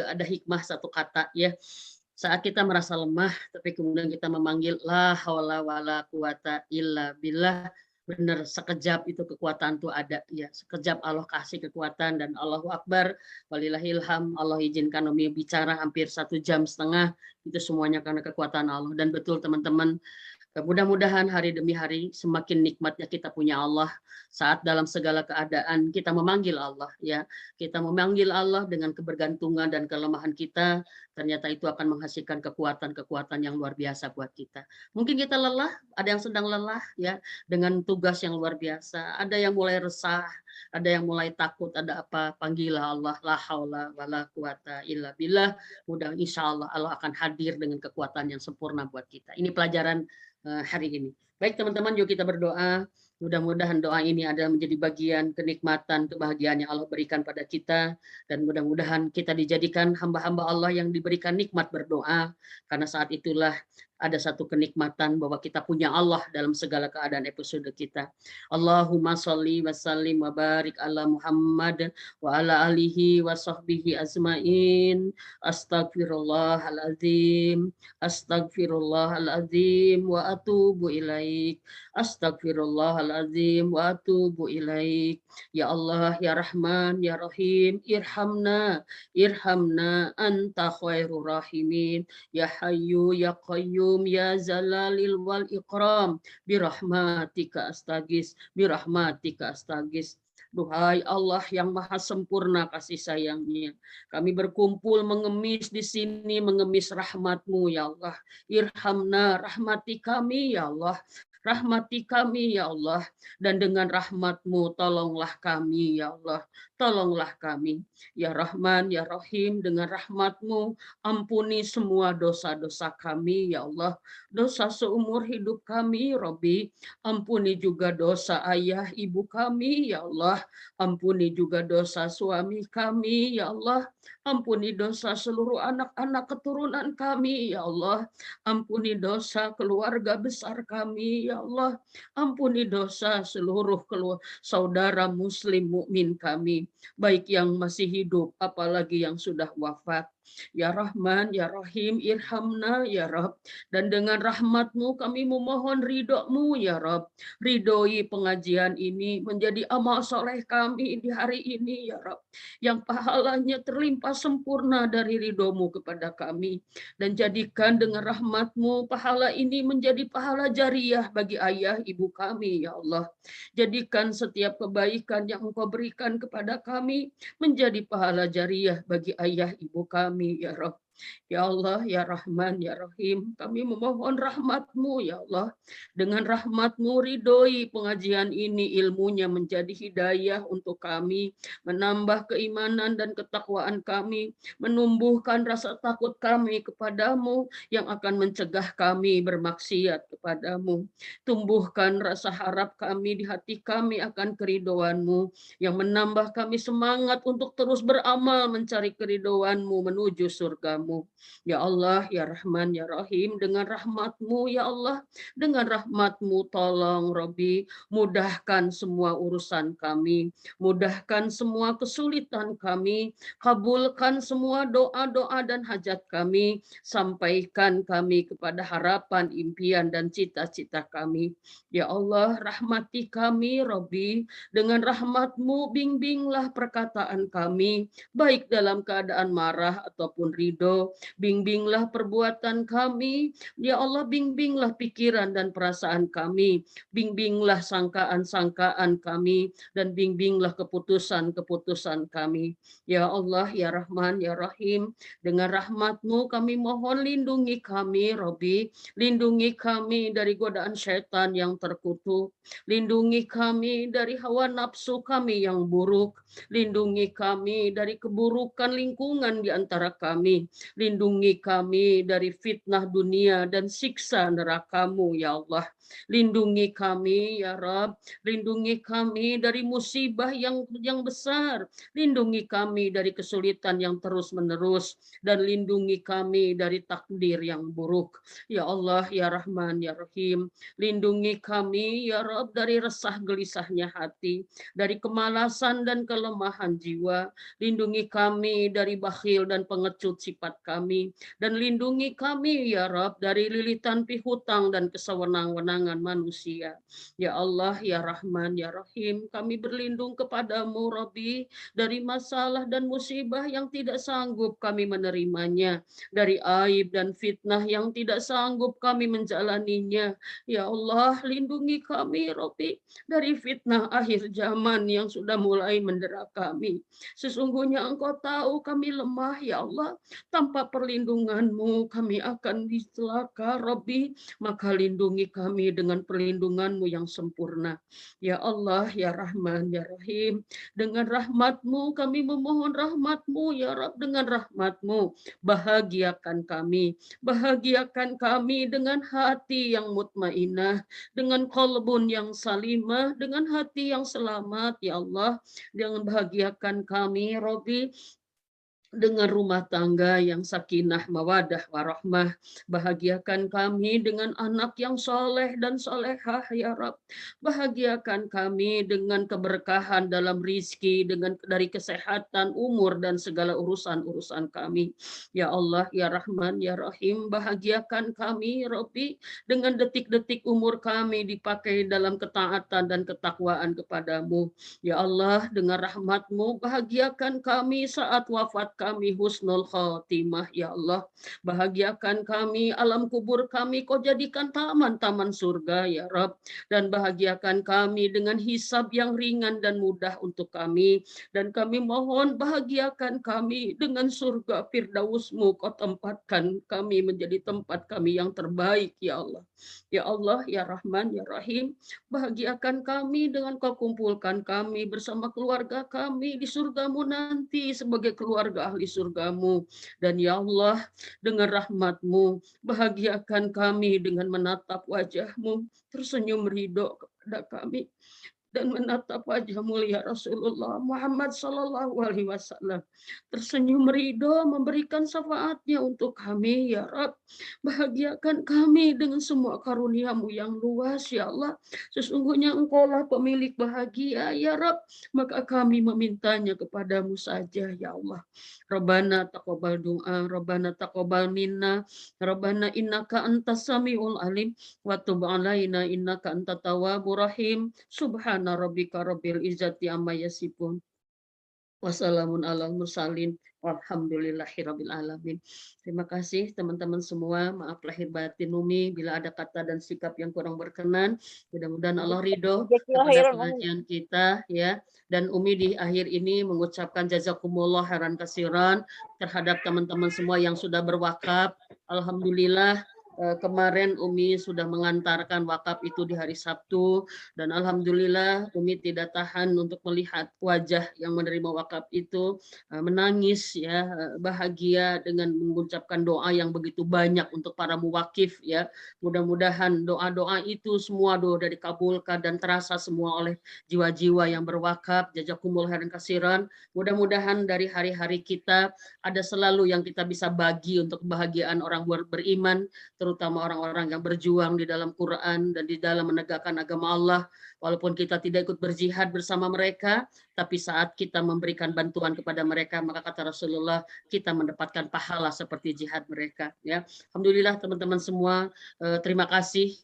S1: ada hikmah satu kata ya. Saat kita merasa lemah, tapi kemudian kita memanggil la haula wala quwata illa billah, benar sekejap itu kekuatan tuh ada ya. Sekejap Allah kasih kekuatan dan Allahu Akbar, walillahilham. Allah izinkan Umi bicara hampir 1,5 jam, itu semuanya karena kekuatan Allah. Dan betul teman-teman, mudah-mudahan hari demi hari semakin nikmatnya kita punya Allah saat dalam segala keadaan kita memanggil Allah ya. Kita memanggil Allah dengan kebergantungan dan kelemahan kita, ternyata itu akan menghasilkan kekuatan-kekuatan yang luar biasa buat kita. Mungkin kita lelah, ada yang sedang lelah ya dengan tugas yang luar biasa, ada yang mulai resah, ada yang mulai takut, ada apa, panggillah Allah, la haula wala quwata illa billah. Mudah insya Allah Allah akan hadir dengan kekuatan yang sempurna buat kita. Ini pelajaran hari ini. Baik teman-teman, yuk kita berdoa. Mudah-mudahan doa ini adalah menjadi bagian kenikmatan, kebahagiaan yang Allah berikan pada kita. Dan mudah-mudahan kita dijadikan hamba-hamba Allah yang diberikan nikmat berdoa. Karena saat itulah ada satu kenikmatan bahwa kita punya Allah dalam segala keadaan episode kita. Allahumma sholli wa sallim wa barik ala Muhammad wa ala alihi wa sahbihi azmain. Astagfirullahaladzim. Astagfirullahaladzim wa atubu ilaik. Astagfirullahaladzim wa atubu ilaik. Ya Allah, ya Rahman, ya Rahim, irhamna anta khairur rahimin. Ya Hayyu ya Qayyum ya Zalalil wal Ikram, birahmatika astagis. Duhai Allah yang maha sempurna kasih sayangnya, kami berkumpul mengemis di sini, mengemis rahmat-Mu ya Allah. Irhamna, rahmati kami ya Allah. Rahmati kami ya Allah, dan dengan rahmat-Mu tolonglah kami ya Allah. Tolonglah kami ya Rahman ya Rahim, dengan rahmat-Mu ampuni semua dosa-dosa kami ya Allah. Dosa seumur hidup kami Robbi, ampuni juga dosa ayah ibu kami ya Allah. Ampuni juga dosa suami kami ya Allah. Ampuni dosa seluruh anak-anak keturunan kami ya Allah. Ampuni dosa keluarga besar kami ya Allah. Ampuni dosa seluruh saudara muslim mukmin kami, baik yang masih hidup apalagi yang sudah wafat. Ya Rahman, ya Rahim, irhamna ya Rabb. Dan dengan rahmat-Mu kami memohon ridho-Mu ya Rabb. Ridhoi pengajian ini menjadi amal soleh kami di hari ini ya Rabb, yang pahalanya terlimpah sempurna dari ridho-Mu kepada kami. Dan jadikan dengan rahmat-Mu pahala ini menjadi pahala jariah bagi ayah ibu kami ya Allah. Jadikan setiap kebaikan yang Engkau berikan kepada kami menjadi pahala jariah bagi ayah ibu kami ya Rabb. Ya Allah, ya Rahman, ya Rahim, kami memohon rahmat-Mu ya Allah. Dengan rahmat-Mu ridhoi pengajian ini, ilmunya menjadi hidayah untuk kami, menambah keimanan dan ketakwaan kami, menumbuhkan rasa takut kami kepadamu yang akan mencegah kami bermaksiat kepadamu. Tumbuhkan rasa harap kami di hati kami akan keridhoan-Mu yang menambah kami semangat untuk terus beramal mencari keridhoan-Mu menuju surga-Mu. Ya Allah, ya Rahman, ya Rahim, dengan rahmat-Mu ya Allah, dengan rahmat-Mu tolong Robbi, mudahkan semua urusan kami, mudahkan semua kesulitan kami, kabulkan semua doa-doa dan hajat kami, sampaikan kami kepada harapan, impian dan cita-cita kami. Ya Allah, rahmati kami Robbi, dengan rahmat-Mu bimbinglah perkataan kami, baik dalam keadaan marah ataupun ridho. Bimbinglah perbuatan kami, ya Allah, bimbinglah pikiran dan perasaan kami, bimbinglah sangkaan-sangkaan kami, dan bimbinglah keputusan-keputusan kami. Ya Allah, ya Rahman, ya Rahim, dengan rahmat-Mu kami mohon lindungi kami, Robbi, lindungi kami dari godaan syaitan yang terkutuk, lindungi kami dari hawa nafsu kami yang buruk, lindungi kami dari keburukan lingkungan di antara kami, Lindungi kami dari fitnah dunia dan siksa neraka-Mu ya Allah. Lindungi kami ya Rabb, lindungi kami dari musibah yang besar, lindungi kami dari kesulitan yang terus-menerus, dan lindungi kami dari takdir yang buruk. Ya Allah, ya Rahman, ya Rahim, lindungi kami ya Rabb dari resah gelisahnya hati, dari kemalasan dan kelemahan jiwa, lindungi kami dari bakhil dan pengecut sifat kami, dan lindungi kami ya Rabb dari lilitan pihutang dan kesewenang-wenangan manusia. Ya Allah, ya Rahman, ya Rahim, kami berlindung kepadamu Rabbi dari masalah dan musibah yang tidak sanggup kami menerimanya, dari aib dan fitnah yang tidak sanggup kami menjalaninya. Ya Allah, lindungi kami Rabbi dari fitnah akhir zaman yang sudah mulai mendera kami. Sesungguhnya Engkau tahu kami lemah ya Allah, tanpa perlindungan-Mu kami akan dicelaka Rabbi, maka lindungi kami dengan perlindungan-Mu yang sempurna. Ya Allah, ya Rahman, ya Rahim, dengan rahmat-Mu kami memohon rahmat-Mu ya Rabb, dengan rahmat-Mu bahagiakan kami dengan hati yang mutmainah, dengan qalbun yang salimah, dengan hati yang selamat ya Allah, dengan bahagiakan kami Rabbi dengan rumah tangga yang sakinah mawadah warahmah, bahagiakan kami dengan anak yang soleh dan solehah ya Rabb, bahagiakan kami dengan keberkahan dalam rizki, dari kesehatan, umur, dan segala urusan-urusan kami. Ya Allah, ya Rahman, ya Rahim, bahagiakan kami Rabbi dengan detik-detik umur kami dipakai dalam ketaatan dan ketakwaan kepadamu. Ya Allah, dengan rahmat-Mu bahagiakan kami saat wafat kami husnul khotimah ya Allah. Bahagiakan kami alam kubur kami Kau jadikan taman-taman surga ya Rabb, dan bahagiakan kami dengan hisab yang ringan dan mudah untuk kami, dan kami mohon bahagiakan kami dengan surga Firdaus-Mu. Kau tempatkan kami menjadi tempat kami yang terbaik ya Allah. Ya Allah, ya Rahman, ya Rahim, bahagiakan kami dengan Kau kumpulkan kami bersama keluarga kami di surga-Mu nanti sebagai keluarga ahli surga-Mu. Dan ya Allah, dengan rahmat-Mu bahagiakan kami dengan menatap wajah-Mu, tersenyum ridho kepada kami, dan menatap wajah mulia Rasulullah Muhammad Sallallahu Alaihi Wasallam, tersenyum ridho memberikan syafaatnya untuk kami ya Rabb. Bahagiakan kami dengan semua karunia-Mu yang luas ya Allah. Sesungguhnya Engkaulah pemilik bahagia ya Rabb, maka kami memintanya kepadamu saja ya Allah. Rabbana taqabbal du'a, Rabbana taqabbal minna, Rabbana innaka antas samiul alim, wa tub alaina innaka antat tawwabur rahim. Subhana rabbika rabbil izzati amma yasifun. Wassalamun alal mursalin walhamdulillahirabbil alamin. Terima kasih teman-teman semua. Maaf lahir batin Umi bila ada kata dan sikap yang kurang berkenan. Mudah-mudahan Allah ridho kepada pengajian kita ya. Dan Umi di akhir ini mengucapkan jazakumullah khairan katsiran terhadap teman-teman semua yang sudah berwakaf. Alhamdulillah kemarin Umi sudah mengantarkan wakaf itu di hari Sabtu, dan alhamdulillah Umi tidak tahan untuk melihat wajah yang menerima wakaf itu menangis ya, bahagia dengan mengucapkan doa yang begitu banyak untuk para muwakif ya. Mudah-mudahan doa-doa itu semua doa dikabulkan dan terasa semua oleh jiwa-jiwa yang berwakaf. Jazakumullah khairan katsiran. Mudah-mudahan dari hari-hari kita ada selalu yang kita bisa bagi untuk kebahagiaan orang beriman, terutama orang-orang yang berjuang di dalam Quran dan di dalam menegakkan agama Allah. Walaupun kita tidak ikut berjihad bersama mereka, tapi saat kita memberikan bantuan kepada mereka, maka kata Rasulullah, kita mendapatkan pahala seperti jihad mereka. Ya, alhamdulillah teman-teman semua, terima kasih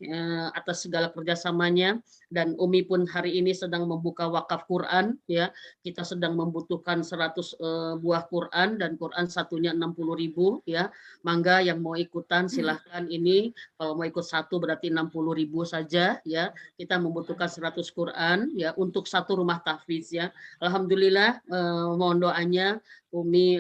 S1: atas segala kerjasamanya. Dan Umi pun hari ini sedang membuka wakaf Quran. Ya, kita sedang membutuhkan 100 buah Quran, dan Quran satunya 60.000. Ya, mangga yang mau ikutan silahkan. Ini kalau mau ikut satu berarti 60.000 saja. Ya, kita membutuhkan 100 Quran ya untuk satu rumah tahfiz ya. Alhamdulillah, mohon doanya Umi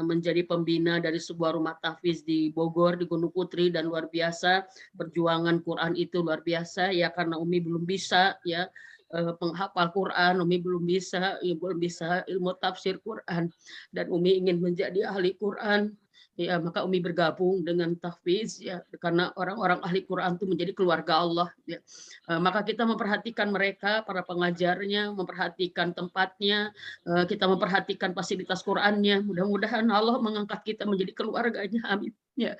S1: menjadi pembina dari sebuah rumah tahfiz di Bogor, di Gunung Putri, dan luar biasa perjuangan Quran itu luar biasa ya, karena Umi belum bisa ya penghafal Quran, Umi belum bisa ilmu tafsir Quran, dan Umi ingin menjadi ahli Quran. Ya, maka Umi bergabung dengan tahfiz ya, karena orang-orang ahli Quran itu menjadi keluarga Allah ya. Maka kita memperhatikan mereka, para pengajarnya, memperhatikan tempatnya, kita memperhatikan fasilitas Qurannya. Mudah-mudahan Allah mengangkat kita menjadi keluarganya, amin ya.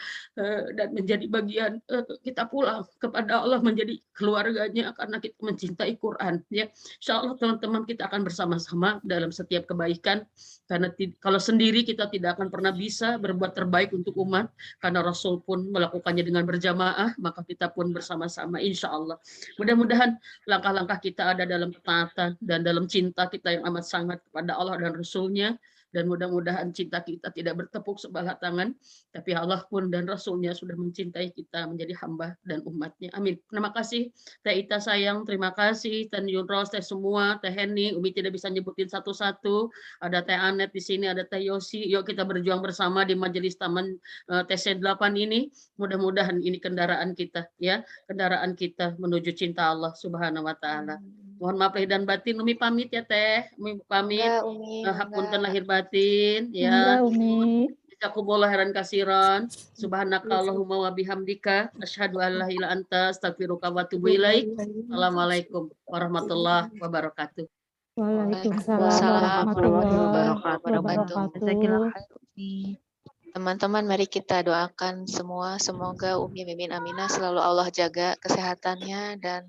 S1: Dan menjadi bagian kita pulang kepada Allah menjadi keluarganya karena kita mencintai Quran ya. Insya Allah teman-teman kita akan bersama-sama dalam setiap kebaikan, karena kalau sendiri kita tidak akan pernah bisa berbuat terbaik untuk umat, karena Rasul pun melakukannya dengan berjamaah, maka kita pun bersama-sama insya Allah. Mudah-mudahan langkah-langkah kita ada dalam ketaatan dan dalam cinta kita yang amat sangat kepada Allah dan Rasul-Nya, dan mudah-mudahan cinta kita tidak bertepuk sebelah tangan, tapi Allah pun dan Rasul-Nya sudah mencintai kita menjadi hamba dan umatnya. Amin. Terima kasih Teh Ita sayang, terima kasih Teh Yunros, Teh semua, Teh Heni, Umi tidak bisa nyebutin satu-satu. Ada Teh Anet di sini, ada Teh Yosi. Yuk kita berjuang bersama di Majelis Taman TC8 ini. Mudah-mudahan ini kendaraan kita ya, kendaraan kita menuju cinta Allah Subhanahu wa taala. Mohon maaf lahir dan batin, Umi pamit ya Teh. Umi pamit. Hapunten lahir batin ya.
S7: Umi.
S1: Jazakumullah khairan katsiran. Subhanakallahumma wa bihamdika asyhadu an la ilaha illa anta astaghfiruka wa atubu ilaik. Assalamualaikum warahmatullahi wabarakatuh.
S7: Waalaikumsalam warahmatullahi wabarakatuh.
S5: Teman-teman, mari kita doakan semua, semoga Umi Mimin Aminah selalu Allah jaga kesehatannya, dan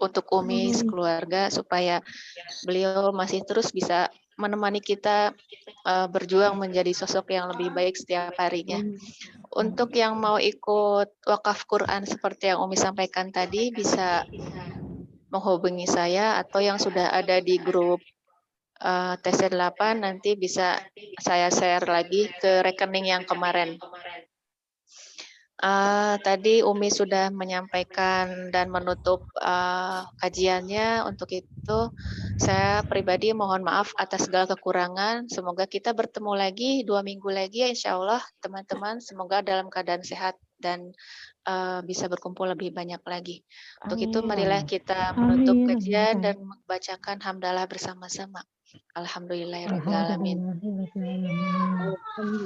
S5: untuk Umi sekeluarga supaya beliau masih terus bisa menemani kita berjuang menjadi sosok yang lebih baik setiap harinya. Untuk yang mau ikut wakaf Quran seperti yang Umi sampaikan tadi, bisa menghubungi saya, atau yang sudah ada di grup TC8 nanti bisa saya share lagi ke rekening yang kemarin. Tadi Umi sudah menyampaikan dan menutup kajiannya. Untuk itu saya pribadi mohon maaf atas segala kekurangan. Semoga kita bertemu lagi 2 minggu lagi ya insya Allah teman-teman. Semoga dalam keadaan sehat dan bisa berkumpul lebih banyak lagi. Untuk itu marilah kita menutup kajian dan membacakan hamdalah bersama-sama. Alhamdulillahirrahmanirrahim.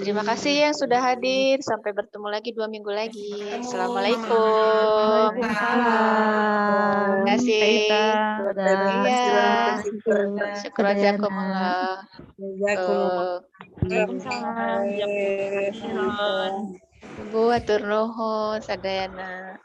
S5: Terima kasih yang sudah hadir. Sampai bertemu lagi 2 minggu lagi. Assalamualaikum. Terima kasih. Syukur jazakumullah. Bu atur nuhun sadayana.